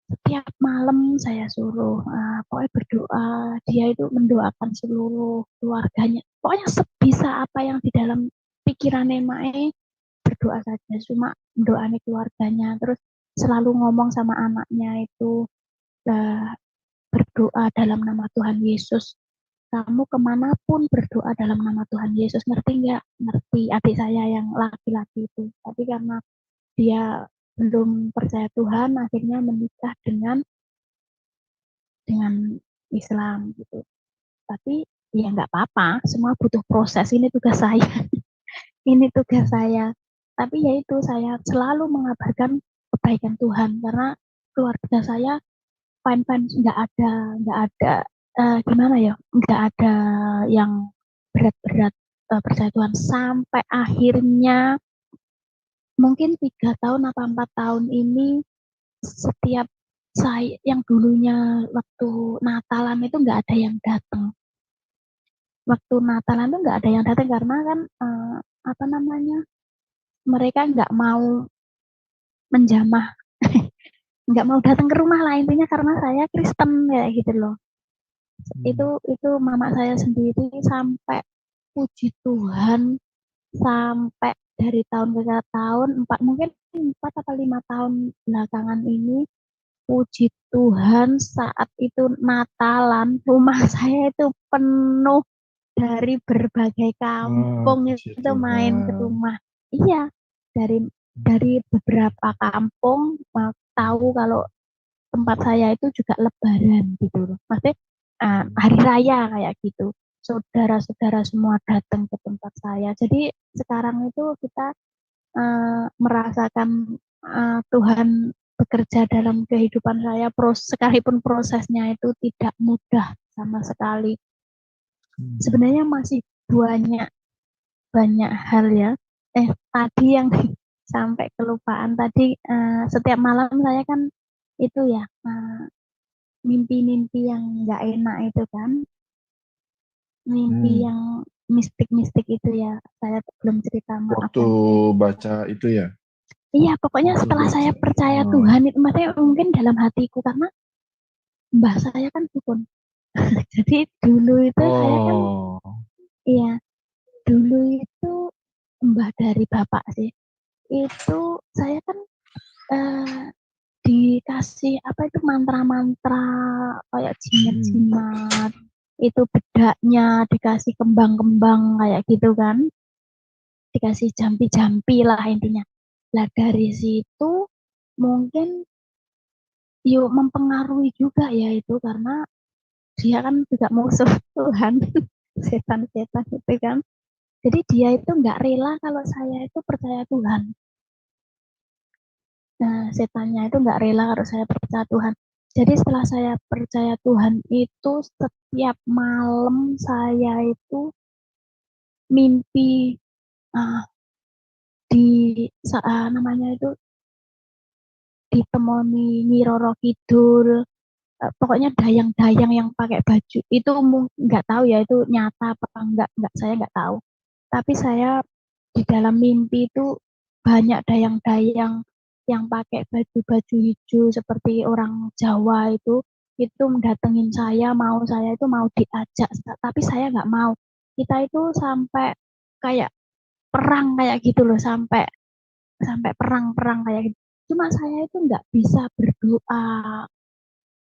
setiap malam saya suruh pokoknya berdoa. Dia itu mendoakan seluruh keluarganya. Pokoknya sebisa apa yang di dalam pikirannya Mae, berdoa saja. Cuma mendoakan keluarganya. Terus selalu ngomong sama anaknya itu, berdoa dalam nama Tuhan Yesus. Kamu kemanapun berdoa dalam nama Tuhan Yesus. Ngerti nggak? Ngerti. Adik saya yang laki-laki itu. Tapi karena dia belum percaya Tuhan, akhirnya menikah dengan Islam gitu. Tapi ya nggak apa-apa. Semua butuh proses. Ini tugas saya. Ini tugas saya. Tapi ya itu, saya selalu mengabarkan kebaikan Tuhan. Karena keluarga saya fine-fine, nggak ada gimana ya, nggak ada yang berat-berat percaya Tuhan. Sampai akhirnya mungkin 3 tahun atau 4 tahun ini, setiap saya yang dulunya waktu Natalan itu nggak ada yang datang. Waktu Natalan itu nggak ada yang datang karena kan apa namanya, mereka nggak mau menjamah, nggak mau datang ke rumah lah intinya, karena saya Kristen kayak gitu loh. Itu mama saya sendiri. Sampai puji Tuhan, sampai dari tahun ke tahun, mungkin 4 atau 5 tahun belakangan ini, puji Tuhan saat itu Natalan, rumah saya itu penuh dari berbagai kampung itu main ke rumah. Iya, dari beberapa kampung tahu kalau tempat saya itu juga lebaran gitu loh. Maksudnya hari raya kayak gitu. Saudara-saudara semua datang ke tempat saya. Jadi sekarang itu kita merasakan Tuhan bekerja dalam kehidupan saya, sekalipun prosesnya itu tidak mudah sama sekali. Sebenarnya masih banyak hal ya. Tadi yang sampai kelupaan tadi, setiap malam saya kan itu ya, mimpi-mimpi yang nggak enak itu kan, mimpi yang mistik-mistik itu ya, saya belum cerita. Waktu baca itu ya? Iya, pokoknya setelah saya percaya Tuhan itu, maksudnya mungkin dalam hatiku, karena mbah saya kan dukun. Jadi dulu itu saya kan, iya, dulu itu mbah dari bapak sih, itu saya kan dikasih apa itu mantra-mantra kayak jimat-jimat, itu bedaknya dikasih kembang-kembang kayak gitu kan, dikasih jampi-jampi lah intinya. Lah dari situ mungkin yuk mempengaruhi juga ya itu, karena dia kan juga musuh Tuhan, setan-setan itu kan. Jadi dia itu nggak rela kalau saya itu percaya Tuhan. Nah, setannya itu nggak rela kalau saya percaya Tuhan. Jadi setelah saya percaya Tuhan itu, setiap malam saya itu mimpi namanya itu ditemoni Nyi Roro Kidul, pokoknya dayang-dayang yang pakai baju itu, nggak tahu ya itu nyata apa enggak, saya nggak tahu. Tapi saya di dalam mimpi itu banyak dayang-dayang yang pakai baju-baju hijau seperti orang Jawa itu mendatengin saya itu mau diajak, tapi saya nggak mau. Kita itu sampai kayak perang kayak gitu loh, sampai sampai perang-perang kayak gitu. Cuma saya itu nggak bisa berdoa.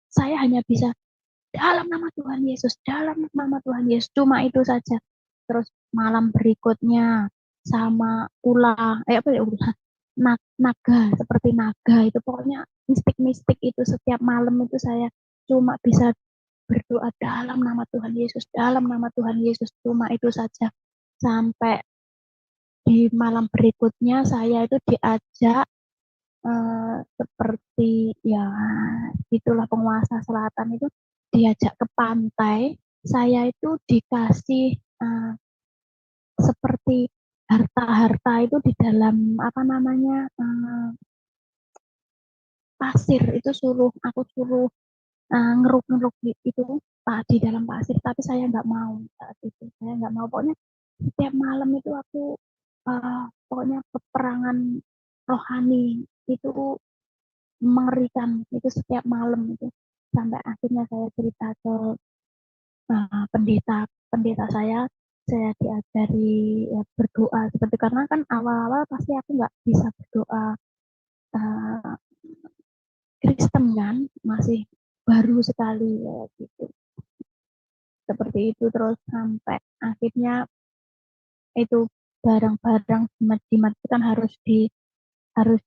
Saya hanya bisa dalam nama Tuhan Yesus, dalam nama Tuhan Yesus. Cuma itu saja. Terus malam berikutnya sama ular, apa ya ular, naga, seperti naga itu. Pokoknya mistik-mistik itu setiap malam itu saya cuma bisa berdoa dalam nama Tuhan Yesus, dalam nama Tuhan Yesus. Cuma itu saja. Sampai di malam berikutnya saya itu diajak seperti ya itulah penguasa selatan itu diajak ke pantai. Saya itu dikasih seperti harta-harta itu di dalam apa namanya pasir itu aku suruh ngeruk-ngeruk itu di dalam pasir, tapi saya nggak mau saat itu. Saya nggak mau. Pokoknya setiap malam itu aku pokoknya peperangan rohani itu mengerikan itu setiap malam itu, sampai akhirnya saya cerita ke pendeta saya diajari ya, berdoa seperti, karena kan awal-awal pasti aku nggak bisa berdoa uh, Kristen kan, masih baru sekali ya gitu, seperti itu. Terus sampai akhirnya itu barang-barang jimat-jimat itu kan harus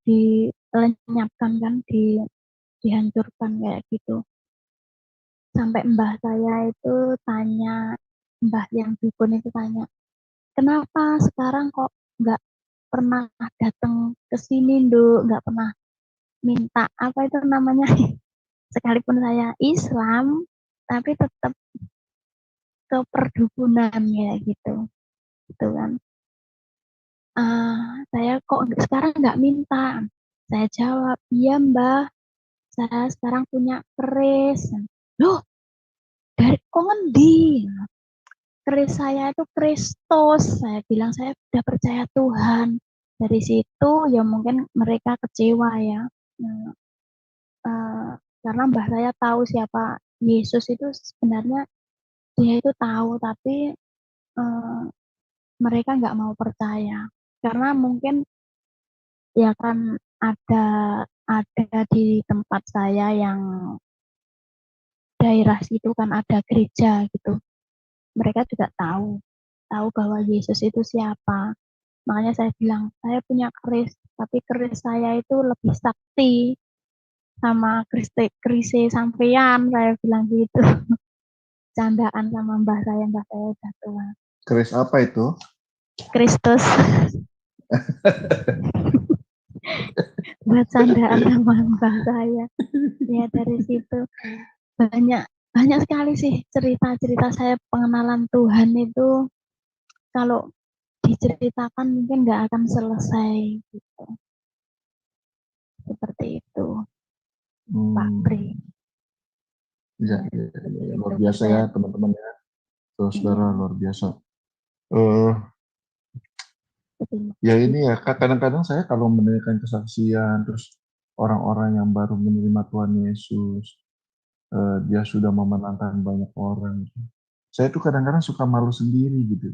dilenyapkan kan, dihancurkan kayak gitu. Sampai mbah saya itu tanya, mbah yang dukun itu tanya, kenapa sekarang kok nggak pernah datang ke sini, Nduk, nggak pernah minta apa itu namanya, sekalipun saya Islam, tapi tetap ke perdukunan ya gitu, gitu kan. Saya kok sekarang nggak minta? Saya jawab, iya mbah, saya sekarang punya keris. Loh, dari kok ngendi? Keris saya itu Kristus. Saya bilang saya sudah percaya Tuhan. Dari situ ya mungkin mereka kecewa ya. Nah, karena mbah saya tahu siapa Yesus itu sebenarnya, dia itu tahu, tapi mereka nggak mau percaya. Karena mungkin ya kan ada di tempat saya yang daerah situ kan ada gereja gitu. Mereka juga tahu bahwa Yesus itu siapa. Makanya saya bilang, saya punya keris, tapi keris saya itu lebih sakti sama keris sampean, saya bilang gitu. Candaan sama mbah saya udah tua. Keris apa itu? Kristus. Buat candaan sama mbah saya. Ya dari situ banyak sekali sih cerita-cerita saya pengenalan Tuhan itu, kalau diceritakan mungkin nggak akan selesai gitu. Seperti itu, Pak Pri. Ya, luar biasa ya teman-teman ya, saudara, luar biasa. Ya ini ya, kadang-kadang saya kalau mendengarkan kesaksian, terus orang-orang yang baru menerima Tuhan Yesus, dia sudah memenangkan banyak orang. Saya tuh kadang-kadang suka malu sendiri gitu.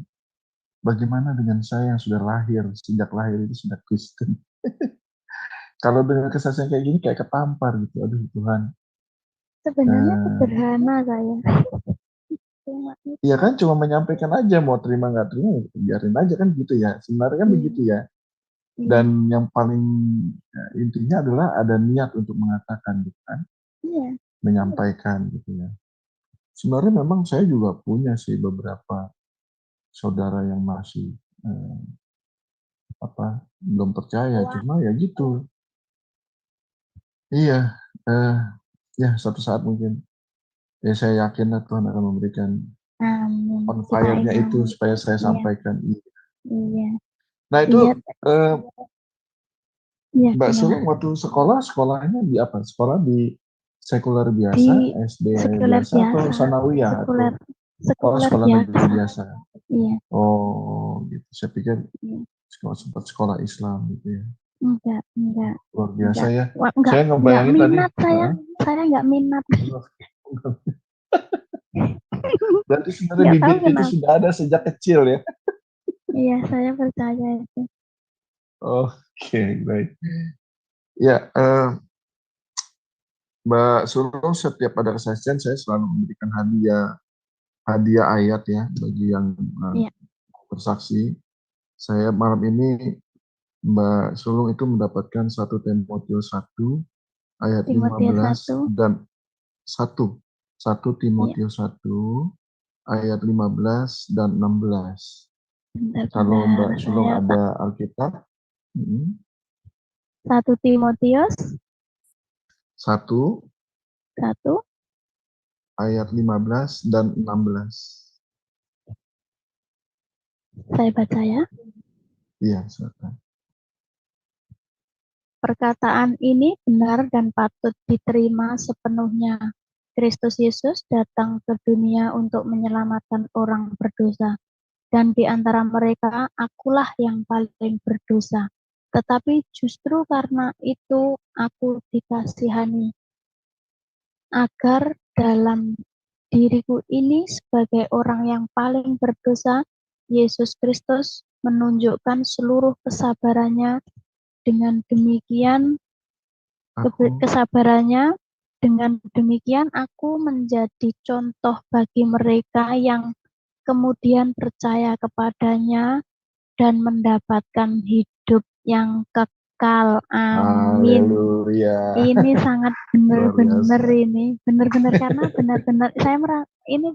Bagaimana dengan saya yang sudah lahir, sejak lahir itu sudah Kristen. Kalau dengan kesaksian kayak gini kayak ketampar gitu. Aduh Tuhan. Sebenarnya sederhana saya. Iya kan, cuma menyampaikan aja, mau terima nggak terima, biarin aja kan gitu ya. Sebenarnya kan begitu ya. Dan yang paling intinya adalah ada niat untuk mengatakan gitu kan. Menyampaikan gitu ya. Sebenarnya memang saya juga punya sih beberapa saudara yang masih belum percaya, cuma ya gitu. Iya, ya suatu saat mungkin ya saya yakinlah Tuhan akan memberikan on fire-nya itu supaya saya sampaikan. Iya. Nah itu Mbak Sulung waktu sekolahnya di apa? Sekolah di sekuler biasa, SD biasa atau sanawiyah? Sekuler sekolah biasa. negeri biasa. Iya. Oh gitu. Saya pikir sempat sekolah Islam gitu ya. Enggak, Luar biasa enggak. ya. Wah, enggak Saya ngebayangin tadi, minat saya enggak minat. berarti sebenarnya Enggak tahu bibit itu kenapa. sudah ada sejak kecil ya. Iya, saya percaya itu. Oke, baik. Ya, Mbak Sulung, setiap ada kesaksian saya selalu memberikan hadiah ayat ya bagi yang Iya, bersaksi. Saya malam ini Mbak Sulung itu mendapatkan 1 Timotius 1 ayat Timotius 15 1. dan 1 Iya, Timotius 1 ayat 15 dan 16. Kalau benar-benar Mbak Sulung saya Pak. ada Alkitab, 1 Timotius 1 1 ayat 15 dan 16. saya baca ya. Iya, silakan. Perkataan ini benar dan patut diterima sepenuhnya. Kristus Yesus datang ke dunia untuk menyelamatkan orang berdosa, dan di antara mereka akulah yang paling berdosa. Tetapi justru karena itu aku dikasihani, agar dalam diriku ini sebagai orang yang paling berdosa, Yesus Kristus menunjukkan seluruh kesabarannya. Dengan demikian, kesabarannya, dengan demikian aku menjadi contoh bagi mereka yang kemudian percaya kepadanya dan mendapatkan hidup yang kekal. Amin. Haleluya. Ini sangat Luar benar-benar biasa. benar-benar karena benar-benar ini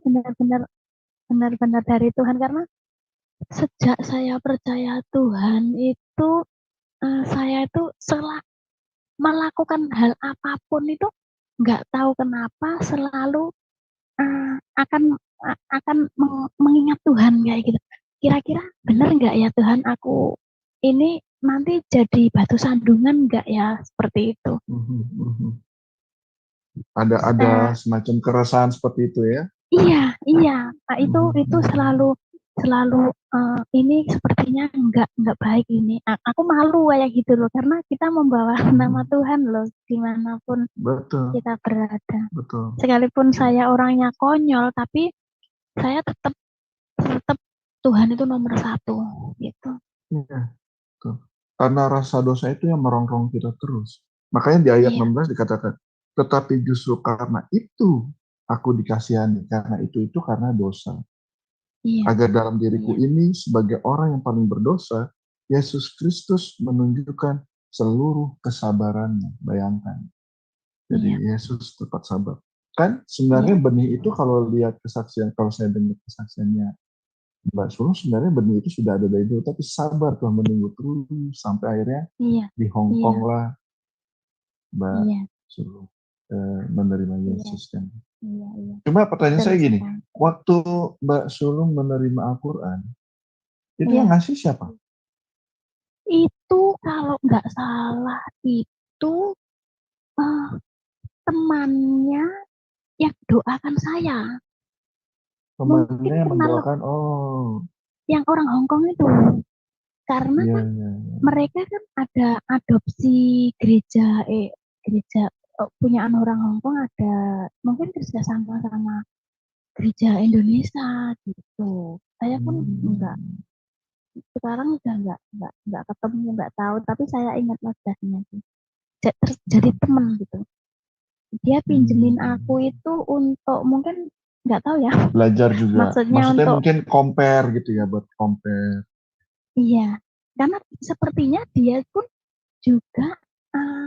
benar-benar dari Tuhan, karena sejak saya percaya Tuhan itu saya itu melakukan hal apapun itu nggak tahu kenapa selalu akan mengingat Tuhan kayak gitu. Kira-kira benar nggak ya Tuhan, aku ini nanti jadi batu sandungan nggak ya, seperti itu. Ada semacam keresahan seperti itu ya? Iya. Nah, itu selalu ini sepertinya nggak baik ini. Aku malu kayak gitu loh, karena kita membawa nama Tuhan loh dimanapun Betul, kita berada. betul. Sekalipun saya orangnya konyol, tapi saya tetap Tuhan itu nomor 1 gitu. Iya, betul. Karena rasa dosa itu yang merongrong kita terus. Makanya di ayat Iya, 16 dikatakan, tetapi justru karena itu aku dikasihani, karena itu karena dosa. iya, Agar dalam diriku iya, ini sebagai orang yang paling berdosa, Yesus Kristus menunjukkan seluruh kesabarannya. Bayangkan. Jadi iya, Yesus tetap sabar. Kan iya, sebenarnya benih itu kalau lihat kesaksian, kalau saya dengar kesaksiannya Mbak Sulung, sebenarnya benih itu sudah ada dari dulu, tapi sabar Tuhan menunggu terus sampai akhirnya iya, di Hong iya, Kong lah Mbak iya, Sulung menerima iya, Yesus kan. iya. Cuma pertanyaan Betul saya gini, sekali. waktu Mbak Sulung menerima Al-Quran, itu yang Iya, ngasih siapa? itu kalau nggak salah itu eh, temannya yang doakan saya. Mungkin Temannya yang kenal mendoakan, oh yang orang Hong Kong itu, karena iya, kan iya, mereka kan ada adopsi gereja gereja punyaan orang Hong Kong, ada mungkin kerjasama sama gereja Indonesia gitu. Saya pun enggak, sekarang udah enggak ketemu, enggak tahu, tapi saya ingat wajahnya sih. Jadi temen gitu. Dia pinjemin aku itu untuk mungkin nggak tahu ya, Belajar juga. maksudnya Maksudnya untuk mungkin compare gitu ya, buat compare. iya, karena sepertinya dia pun juga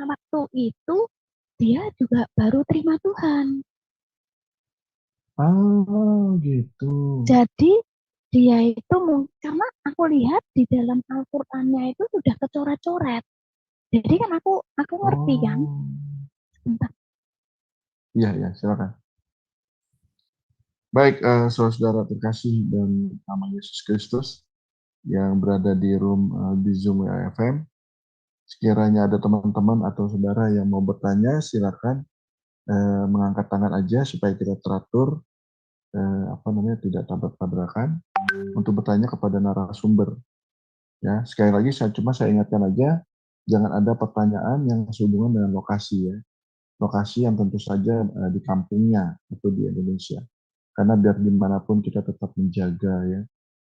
waktu itu dia juga baru terima Tuhan. Ah, gitu. Jadi dia itu karena aku lihat di dalam Al-Qur'annya itu sudah kecoret-coret. Jadi kan aku ngerti kan. Oh, Sebentar. iya, iya, silakan. Baik, saudara terkasih dan nama Yesus Kristus yang berada di room di Zoom FM. Sekiranya ada teman-teman atau saudara yang mau bertanya, silakan mengangkat tangan aja supaya kita teratur, tidak tabrak-tabrakan untuk bertanya kepada narasumber. Ya, sekali lagi saya ingatkan aja, jangan ada pertanyaan yang sehubungan dengan lokasi ya. Lokasi yang tentu saja di kampungnya atau di Indonesia. Karena biar dimanapun kita tetap menjaga ya,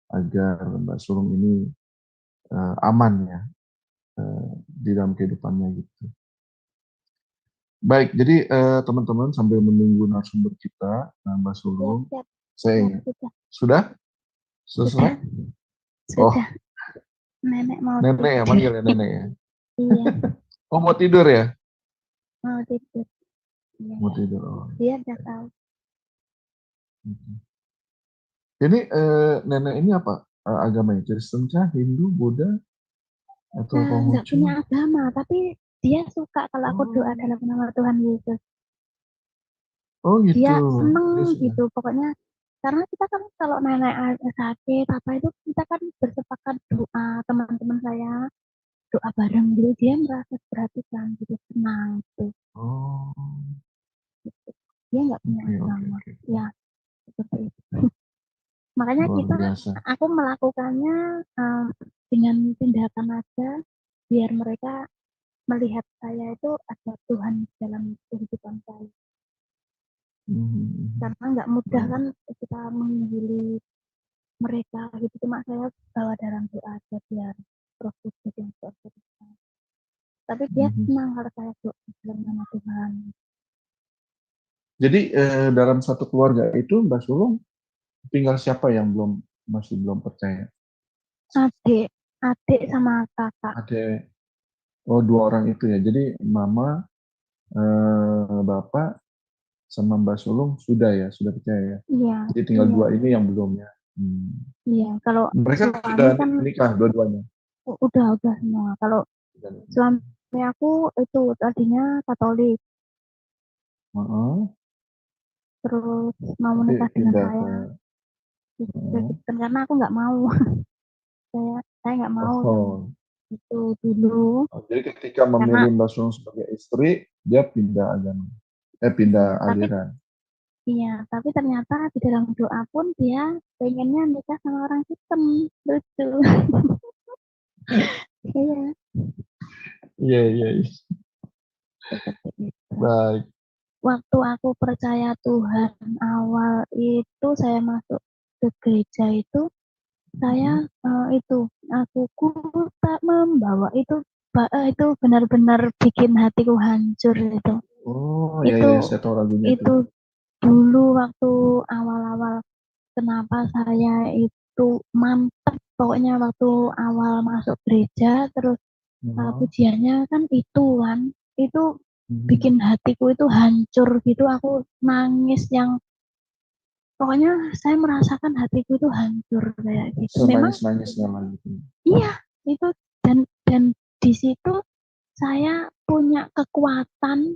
agar Mbak Sulung ini aman ya di dalam kehidupannya gitu. Baik, jadi teman-teman sambil menunggu narasumber kita, Mbak Siap, Sulung, siap, saya siap, ingat. sudah, Sudah? sudah, Selesai? Oh, sudah. Nenek mau nenek ya, tidur. manggil ya nenek ya. Iya, Oh, mau tidur ya? mau tidur. Iya, Mau tidur. Oh. dia udah tahu. Ini nenek ini apa agamanya? Kristen kah, Hindu, Buddha, atau Nggak Konghucu? punya agama, tapi dia suka kalau aku doa Oh, dalam nama Tuhan Yesus. oh gitu. Dia seneng Dia sudah. gitu, pokoknya karena kita kan kalau nenek sakit apa itu kita kan bersepakat doa teman-teman saya doa bareng gitu dia merasa perhatikan gitu senang gitu. Oh, Dia nggak punya oke, oke, agama oke. ya seperti itu. Makanya Luar kita biasa. aku melakukannya dengan tindakan aja biar mereka melihat saya itu ada Tuhan dalam kehidupan saya. Karena nggak mudah kan kita mengunjuli mereka gitu cuma saya bawa dalam doa aja biar proses yang selesai. Tapi dia senang kalau saya doa dalam nama Tuhan. Jadi dalam satu keluarga itu Mbak Sulung tinggal siapa yang masih belum percaya? Adik sama kakak. Ada dua orang itu ya. Jadi mama, bapak, sama Mbak Sulung sudah ya, sudah percaya ya. Iya, Jadi tinggal iya, dua ini yang belum ya. iya. Kalau Mereka suami sudah kan nikah dua-duanya. udah semua. Kalau suami aku itu tadinya Katolik, terus mau Nanti menikah dengan pindah ke. saya, Kristen karena aku nggak mau, saya nggak mau yang Oh, itu dulu, jadi ketika karena memilih Mbak Sulung sebagai istri, dia pindah agama, pindah tapi aliran. iya, tapi ternyata di dalam doa pun dia pengennya nikah sama orang Kristen, lucu. Iya, Iya, iya, iya. seperti itu. Baik. Waktu aku percaya Tuhan awal itu saya masuk ke gereja itu saya itu aku tak membawa itu benar-benar bikin hatiku hancur itu. Oh, ya, Itu ya, saya tahu lagunya itu. itu dulu waktu awal-awal kenapa saya itu mantap pokoknya waktu awal masuk gereja terus pujiannya kan itu bikin hatiku itu hancur gitu aku nangis yang pokoknya saya merasakan hatiku itu hancur kayak gitu memang Senangis-nangisnya lagi. iya itu dan di situ saya punya kekuatan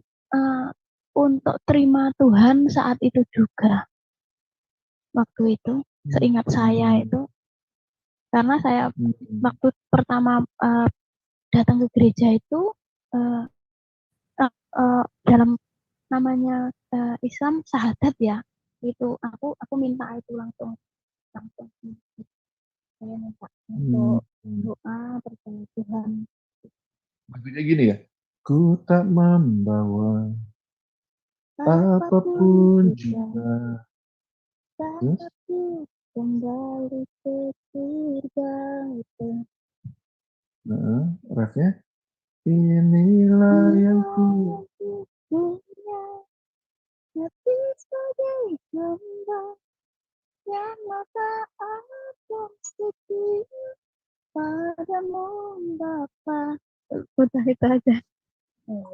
untuk terima Tuhan saat itu juga waktu itu seingat saya itu karena saya waktu pertama datang ke gereja itu uh, dalam namanya Islam syahadat ya itu aku minta itu langsung saya minta untuk doa percaya Tuhan. Lagunya gini ya, ku tak membawa apapun juga. Tapi kembali ke surga itu. Refnya, inilah yang ku punya hati sebagai hamba yang maka aku setia padamu Bapa. Udah itu aja.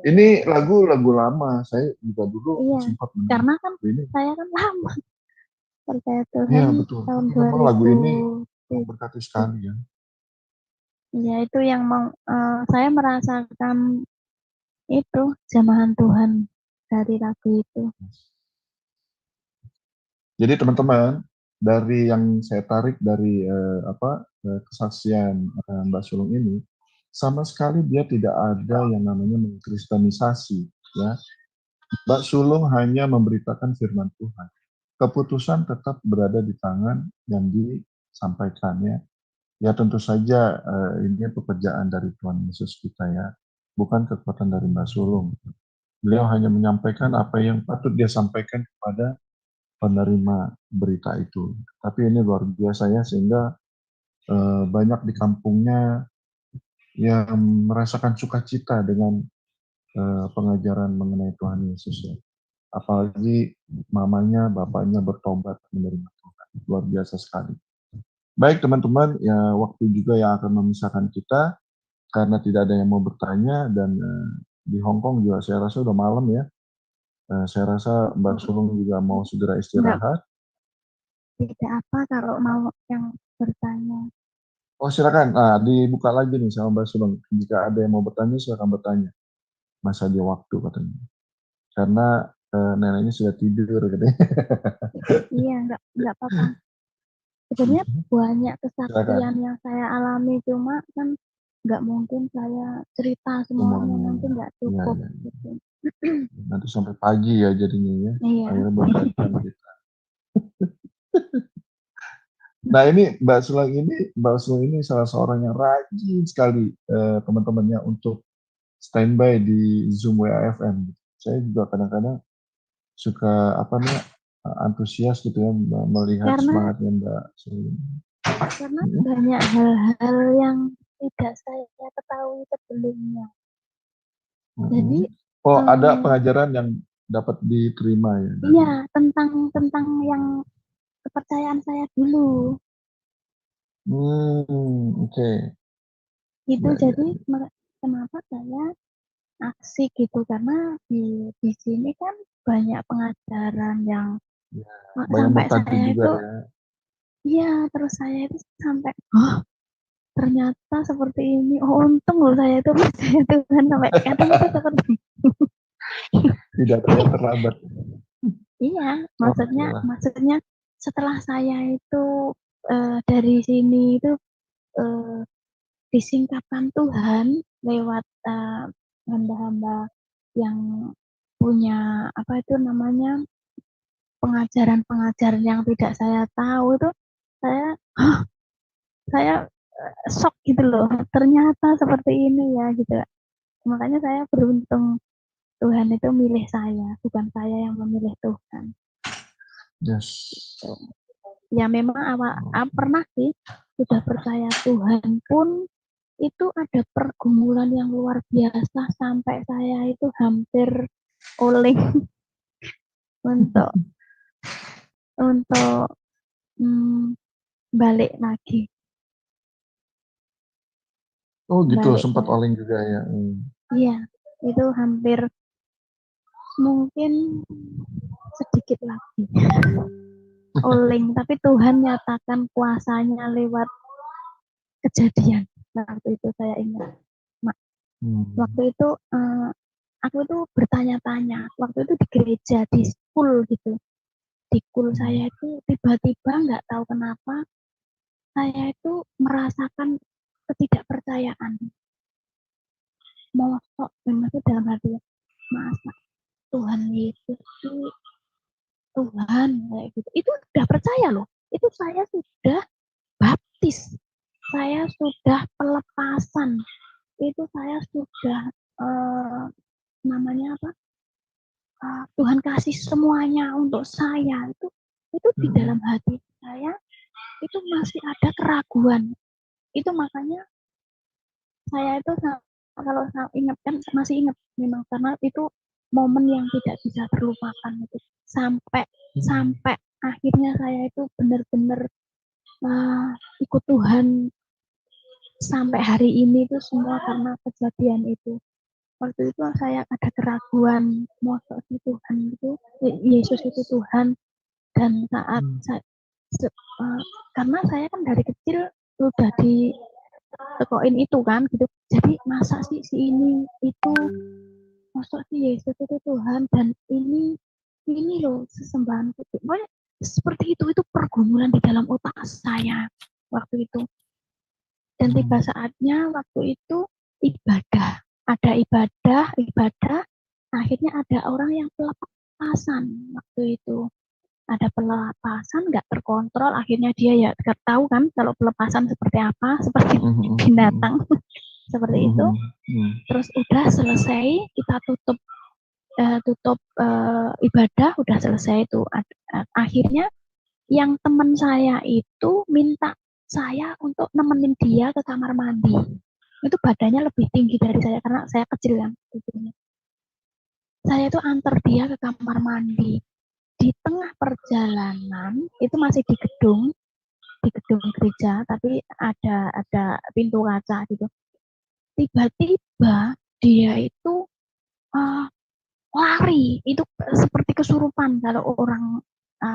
Ini lagu lama. Saya juga dulu sempat karena kan ini. saya kan lama percaya Tuhan Iya betul. tahun Memang lagu ini 2000. memberkati sekali ya. Ya itu yang saya merasakan itu jamahan Tuhan dari lagu itu. Jadi teman-teman, dari yang saya tarik dari kesaksian Mbak Sulung ini, sama sekali dia tidak ada yang namanya mengkristenisasi. Ya. Mbak Sulung hanya memberitakan firman Tuhan. Keputusan tetap berada di tangan yang disampaikannya Ya tentu saja ini pekerjaan dari Tuhan Yesus kita ya, bukan kekuatan dari Mbak Sulung. Beliau hanya menyampaikan apa yang patut dia sampaikan kepada penerima berita itu. Tapi ini luar biasa ya, sehingga banyak di kampungnya yang merasakan sukacita dengan pengajaran mengenai Tuhan Yesus ya. Apalagi mamanya, bapaknya bertobat menerima Tuhan. Luar biasa sekali. Baik teman-teman, ya waktu juga yang akan memisahkan kita karena tidak ada yang mau bertanya dan di Hong Kong juga saya rasa udah malam ya. Saya rasa Mbak Sulung juga mau segera Enggak, istirahat. tidak apa kalau mau yang bertanya. Oh silakan, dibuka lagi nih sama Mbak Sulung. Jika ada yang mau bertanya silakan bertanya. Masa dia waktu katanya. Karena neneknya sudah tidur katanya. Iya, enggak apa-apa. Sebenarnya banyak Silakan. kesaksian yang saya alami, cuma kan nggak mungkin saya cerita semuanya, nanti nggak cukup. Ya. Gitu. Nanti sampai pagi ya jadinya ya. Iya. Akhirnya bergantian kita. Nah ini Mbak Sulung ini salah seorang yang rajin sekali teman-temannya untuk standby di Zoom WAFM. Saya juga kadang-kadang suka antusias gitu ya melihat semangatnya Mbak Sulung. Karena banyak hal-hal yang tidak saya ketahui sebelumnya. Jadi ada pengajaran yang dapat diterima ya? Iya, tentang yang kepercayaan saya dulu. Oke. Itu jadi kenapa saya asik gitu, karena di sini kan banyak pengajaran yang sampai saya juga, itu ya. Iya, terus saya itu sampai ternyata seperti ini. Oh, untung loh saya itu percaya Tuhan, sampai kadang itu seperti tidak terlambat. Iya, maksudnya setelah saya itu dari sini itu disingkapkan Tuhan lewat hamba-hamba yang punya apa itu namanya pengajaran-pengajaran yang tidak saya tahu itu, saya shock gitu loh, ternyata seperti ini ya gitu. Makanya saya beruntung Tuhan itu milih saya, bukan saya yang memilih Tuhan. Yes. Ya memang pernah sih sudah percaya Tuhan pun itu ada pergumulan yang luar biasa sampai saya itu hampir oleng untuk balik lagi. Oh gitu, sempat oleng juga ya. Iya, itu hampir mungkin sedikit lagi oleng, tapi Tuhan nyatakan kuasanya lewat kejadian. Waktu itu saya ingat, waktu itu aku itu bertanya-tanya, waktu itu di gereja, di school gitu, di school saya itu tiba-tiba nggak tahu kenapa saya itu merasakan ketidakpercayaan. Mosok, maksudnya dalam hati, masa Tuhan Yesus itu Tuhan kayak gitu. Itu udah percaya loh. Itu saya sudah baptis, saya sudah pelepasan, itu saya sudah namanya apa? Tuhan kasih semuanya untuk saya. Itu di dalam hati saya itu masih ada keraguan. Itu makanya saya itu kalau saya ingat kan masih ingat memang, karena itu momen yang tidak bisa terlupakan itu. Sampai akhirnya saya itu benar-benar ikut Tuhan sampai hari ini itu semua karena kejadian itu. Waktu itu saya ada keraguan, masa si Tuhan itu, Yesus itu Tuhan, dan saat karena saya kan dari kecil sudah ditekoin itu kan gitu, jadi masa sih si ini itu, masa si Yesus itu Tuhan, dan ini loh sesembahan itu. Pokoknya seperti itu pergumulan di dalam otak saya waktu itu. Dan tiba saatnya waktu itu ada ibadah, akhirnya ada orang yang pelepasan waktu itu. ada pelepasan nggak terkontrol, akhirnya dia ya tahu kan kalau pelepasan seperti apa, seperti binatang seperti itu. Terus udah selesai, kita tutup ibadah, udah selesai itu. Akhirnya yang teman saya itu minta saya untuk nemenin dia ke kamar mandi. Itu badannya lebih tinggi dari saya karena saya kecil kan. Saya itu antar dia ke kamar mandi. Di tengah perjalanan itu masih di gedung gereja, tapi ada pintu kaca gitu. Tiba-tiba dia itu lari, itu seperti kesurupan kalau orang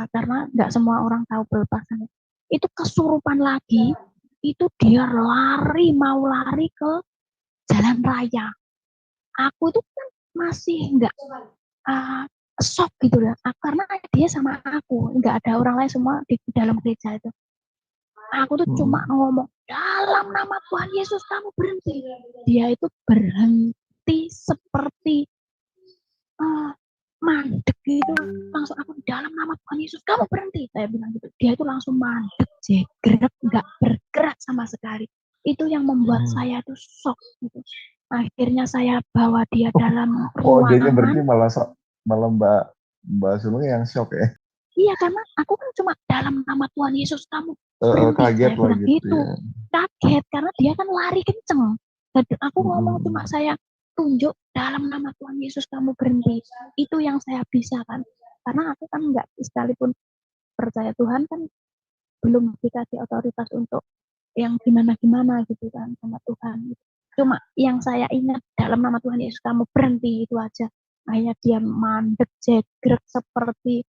karena nggak semua orang tahu pelepasan. Itu kesurupan lagi, itu dia mau lari ke jalan raya. Aku itu kan masih nggak shock gitu lah, karena dia sama aku, nggak ada orang lain, semua di dalam gereja itu. Aku tuh cuma ngomong, dalam nama Tuhan Yesus kamu berhenti. Dia itu berhenti seperti mandek gitu, langsung aku, dalam nama Tuhan Yesus kamu berhenti, saya bilang gitu. Dia itu langsung mandek, jegrek, nggak bergerak sama sekali. Itu yang membuat saya tuh shock gitu. Akhirnya saya bawa dia dalam ruangan. Dia berarti malah Mbak Sulung yang shock ya? Iya, karena aku kan cuma dalam nama Tuhan Yesus kamu berhenti, kaget lah gitu ya. Kaget karena dia kan lari kenceng. Dan aku ngomong cuma saya tunjuk dalam nama Tuhan Yesus kamu berhenti. Itu yang saya bisa kan. Karena aku kan nggak, sekalipun percaya Tuhan kan belum dikasih otoritas untuk yang gimana-gimana gitu kan sama Tuhan. Cuma yang saya ingat, dalam nama Tuhan Yesus kamu berhenti, itu aja. Akhirnya dia mandek, jegrek seperti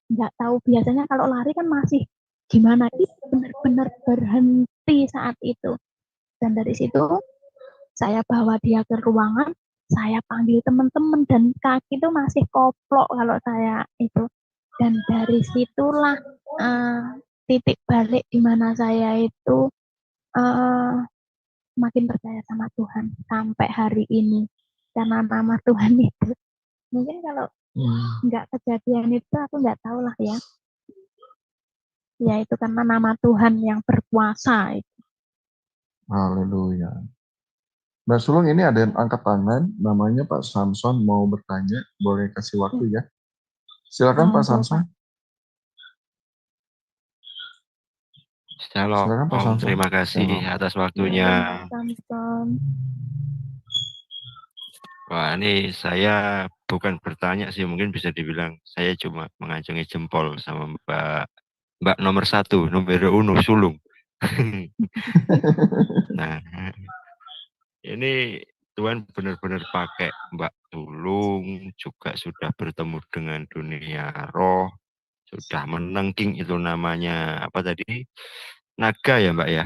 nggak tahu. Biasanya kalau lari kan masih gimana, itu benar-benar berhenti saat itu. Dan dari situ saya bawa dia ke ruangan, saya panggil teman-teman, dan kaki itu masih koplok kalau saya itu. Dan dari situlah titik balik di mana saya itu makin percaya sama Tuhan sampai hari ini, karena nama Tuhan itu. Mungkin kalau nggak kejadian itu aku nggak tahu lah ya. Ya itu karena nama Tuhan yang berkuasa itu. Haleluya. Mbak Sulung, ini ada yang angkat tangan, namanya Pak Samson, mau bertanya, boleh kasih waktu ya. Silakan Pak Samson. Shalom, Silakan Pak Samson. Terima kasih atas waktunya. Wah, ini saya bukan bertanya sih, mungkin bisa dibilang saya cuma mengacungi jempol sama Mbak nomor 1, nomor uno sulung. Nah, ini Tuhan benar-benar pakai Mbak Sulung, juga sudah bertemu dengan dunia roh, sudah menengking itu namanya apa tadi? Naga ya Mbak ya?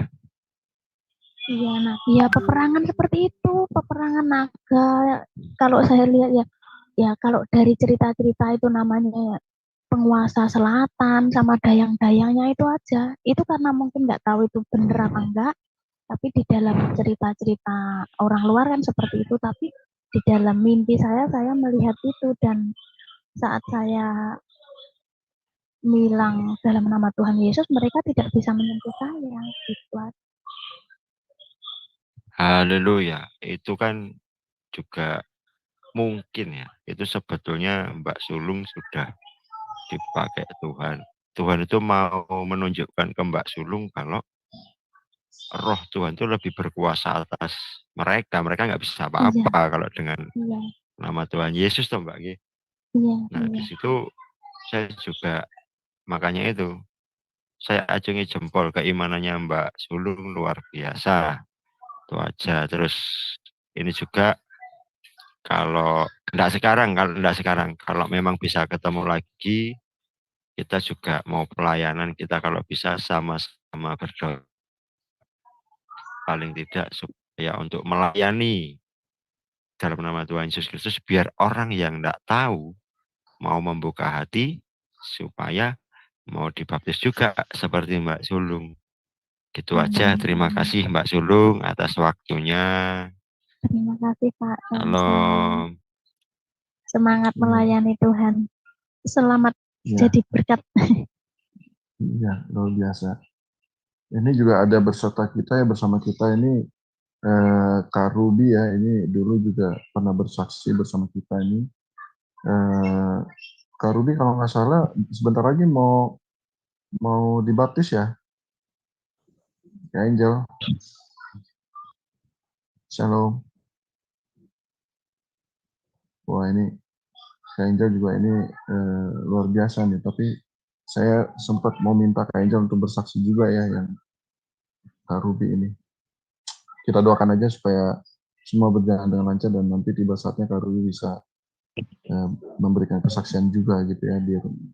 Iya, ya peperangan seperti itu, peperangan naga. Kalau saya lihat ya kalau dari cerita-cerita itu namanya penguasa selatan sama dayang-dayangnya itu aja. Itu karena mungkin nggak tahu itu bener apa enggak, tapi di dalam cerita-cerita orang luar kan seperti itu, tapi di dalam mimpi saya melihat itu, dan saat saya bilang dalam nama Tuhan Yesus, mereka tidak bisa menyentuh saya gitu. Haleluya, itu kan juga mungkin ya, itu sebetulnya Mbak Sulung sudah dipakai Tuhan. Tuhan itu mau menunjukkan ke Mbak Sulung kalau roh Tuhan itu lebih berkuasa atas mereka. Mereka nggak bisa apa-apa kalau dengan nama Tuhan Yesus toh Mbak. Nah di situ saya juga, makanya itu saya acungi jempol, keimanannya Mbak Sulung luar biasa. Itu aja. Terus ini juga kalau memang bisa ketemu lagi, kita juga mau pelayanan, kita kalau bisa sama-sama berdoa. Paling tidak supaya untuk melayani dalam nama Tuhan Yesus Kristus, biar orang yang tidak tahu mau membuka hati supaya mau dibaptis juga seperti Mbak Sulung. Gitu aja. Terima kasih Mbak Sulung atas waktunya. Terima kasih Pak. Salam. Semangat melayani Tuhan. Selamat Ya, jadi berkat. iya, luar biasa. Ini juga ada bersama kita ini Kak Ruby ya, ini dulu juga pernah bersaksi bersama kita ini. Kak Ruby kalau nggak salah sebentar lagi mau dibaptis ya, Kak Angel. Shalom. Wah ini Kak Angel juga ini luar biasa nih, tapi saya sempat mau minta Kak Angel untuk bersaksi juga ya yang Kak Ruby ini. Kita doakan aja supaya semua berjalan dengan lancar dan nanti tiba saatnya Kak Ruby bisa memberikan kesaksian juga gitu ya di rumah.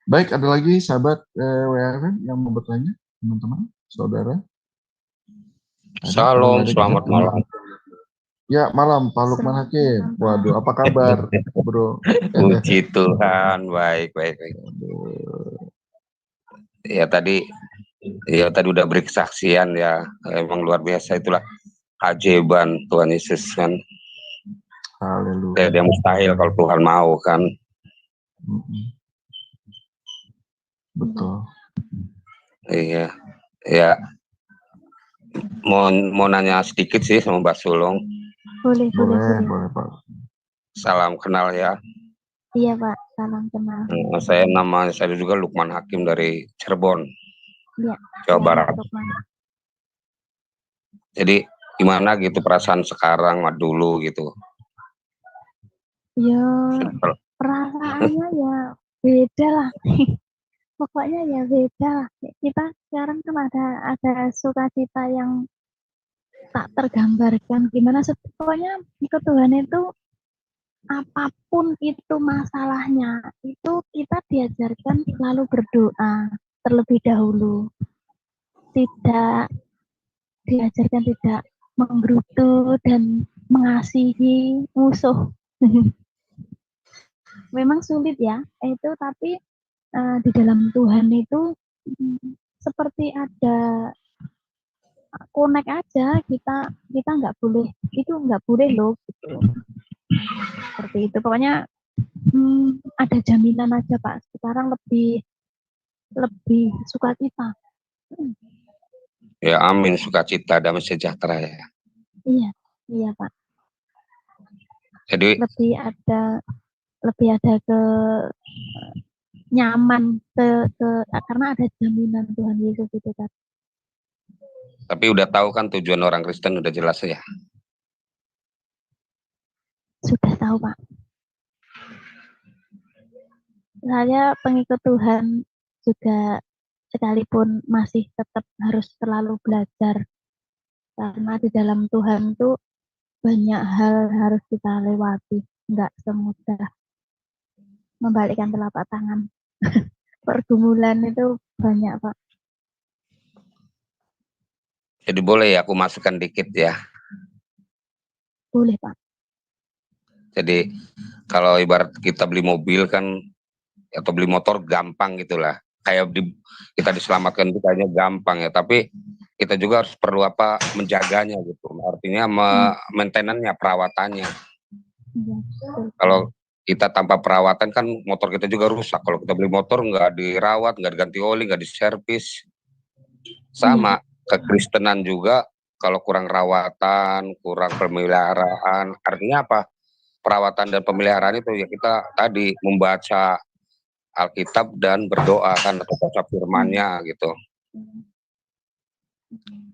Baik, ada lagi sahabat WRN yang mau bertanya, teman-teman, saudara? Shalom, selamat malam. Ya, malam, Pak Lukman Hakim. Waduh, apa kabar, bro? Puji Tuhan, baik. Ya tadi udah beri kesaksian ya, emang luar biasa, itulah keajaiban Tuhan Yesus kan. Haleluya. Dia mustahil kalau Tuhan mau kan. Betul. Iya, ya. Mau nanya sedikit sih sama Mbak Sulung. Boleh Pak. Salam kenal ya. Iya Pak, salam kenal. Saya juga Lukman Hakim dari Cirebon, Iya, Jawa Barat. Lukman. Jadi gimana gitu perasaan sekarang sama dulu gitu? Ya, perasaannya ya beda lah. Pokoknya ya beda lah. Kita sekarang kan ada sukacita yang tak tergambarkan. Gimana pokoknya ikut Tuhan itu apapun itu masalahnya, itu kita diajarkan selalu berdoa terlebih dahulu. Tidak diajarkan tidak menggerutu dan mengasihi musuh. Memang sulit ya, itu tapi di dalam Tuhan itu seperti ada connect aja, kita nggak boleh loh gitu. Seperti itu pokoknya ada jaminan aja Pak, sekarang lebih sukacita. Ya amin, sukacita, damai sejahtera ya. Iya Pak. Jadi lebih ada ke nyaman karena ada jaminan Tuhan Yesus itu kan. Tapi udah tahu kan tujuan orang Kristen udah jelas ya. Sudah tahu Pak. Saya pengikut Tuhan juga, sekalipun masih tetap harus selalu belajar, karena di dalam Tuhan tuh banyak hal harus kita lewati, nggak semudah membalikkan telapak tangan. Pergumulan itu banyak Pak. Jadi boleh ya aku masukkan dikit ya. Boleh Pak. Jadi kalau ibarat kita beli mobil kan atau beli motor gampang gitulah. Kayak kita diselamatkan itu kayaknya gampang ya, tapi kita juga harus perlu menjaganya gitu. Artinya maintenance-nya, perawatannya. Kalau kita tanpa perawatan kan motor kita juga rusak. Kalau kita beli motor nggak dirawat, nggak diganti oli, nggak diservis. Sama kekristenan juga, kalau kurang rawatan, kurang pemeliharaan, artinya apa? Perawatan dan pemeliharaan itu ya kita tadi membaca Alkitab dan berdoa kan, atau baca firman-Nya gitu.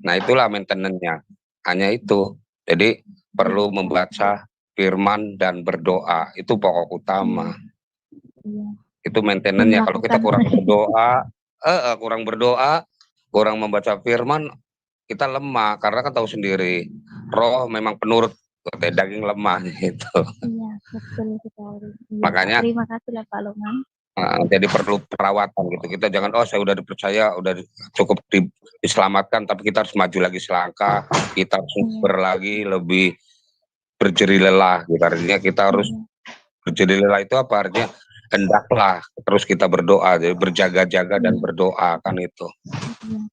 Nah itulah maintenance-nya, hanya itu. Jadi perlu membaca firman dan berdoa, itu pokok utama. Itu maintenance-nya. Kalau kita kurang berdoa, kurang membaca firman, kita lemah, karena kan tahu sendiri, roh memang penurut, daging lemah gitu. Iya, betul sekali. Makanya terima kasih Pak Lukman. Jadi perlu perawatan gitu. Kita jangan saya udah dipercaya, udah cukup diselamatkan, tapi kita harus maju lagi selangkah, kita harus lagi lebih berjeri lelah gitu. Artinya kita harus berjeri lelah itu apa artinya? Hendaklah terus kita berdoa, jadi berjaga-jaga dan berdoa kan itu.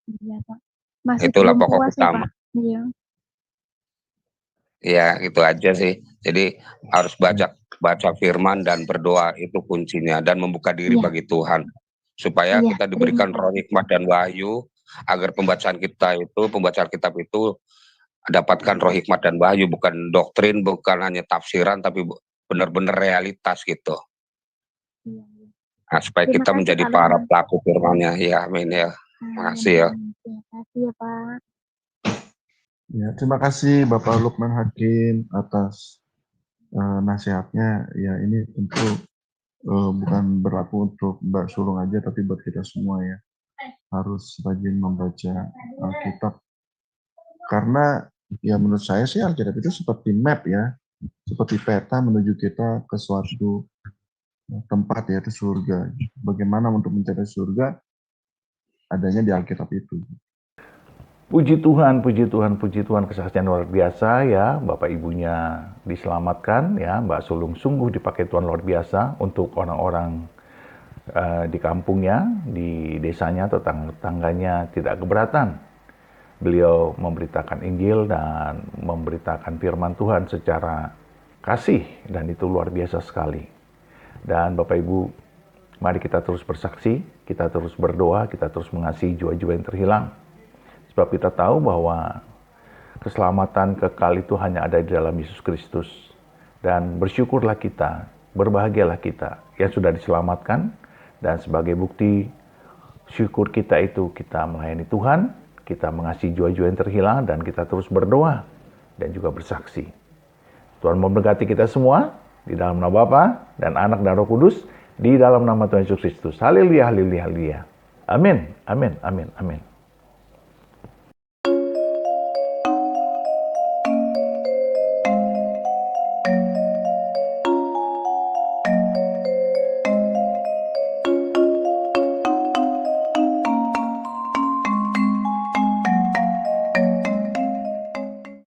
Iya Pak. Masih itulah belum pokok puas, utama. Iya. Ya itu aja sih. Jadi harus baca baca firman dan berdoa itu kuncinya, dan membuka diri Iya. bagi Tuhan supaya Iya, kita terima diberikan roh kasih. hikmat dan wahyu agar pembacaan kitab itu dapatkan roh hikmat dan wahyu, bukan doktrin, bukan hanya tafsiran, tapi benar-benar realitas gitu. Iya, iya. Nah, supaya Terima kita kasih menjadi Pak para Lukman. pelaku firman-Nya. Ya, amin ya. Makasih ya. Terima kasih ya Pak. Ya, terima kasih Bapak Lukman Hakim atas nasihatnya. Ya, ini tentu bukan berlaku untuk Mbak Sulung aja, tapi buat kita semua ya. Harus rajin membaca Alkitab. Karena ya menurut saya sih Alkitab itu seperti map ya, seperti peta menuju kita ke suatu tempat, yaitu surga. Bagaimana untuk mencapai surga? Adanya di Alkitab itu. Puji Tuhan, puji Tuhan, puji Tuhan, kesaksian luar biasa ya. Bapak ibunya diselamatkan ya. Mbak Sulung sungguh dipakai Tuhan luar biasa untuk orang-orang di kampungnya, di desanya, tetangganya tidak keberatan. Beliau memberitakan Injil dan memberitakan firman Tuhan secara kasih, dan itu luar biasa sekali. Dan Bapak Ibu, mari kita terus bersaksi, kita terus berdoa, kita terus mengasihi jiwa-jiwa yang terhilang. Sebab kita tahu bahwa keselamatan kekal itu hanya ada di dalam Yesus Kristus. Dan bersyukurlah kita, berbahagialah kita yang sudah diselamatkan. Dan sebagai bukti syukur kita itu, kita melayani Tuhan, kita mengasihi jiwa-jiwa yang terhilang, dan kita terus berdoa dan juga bersaksi. Tuhan memberkati kita semua di dalam nama Bapa dan Anak dan Roh Kudus, di dalam nama Tuhan Yesus Kristus. Haleluya, haleluya, haleluya. Amin, amin, amin, amin.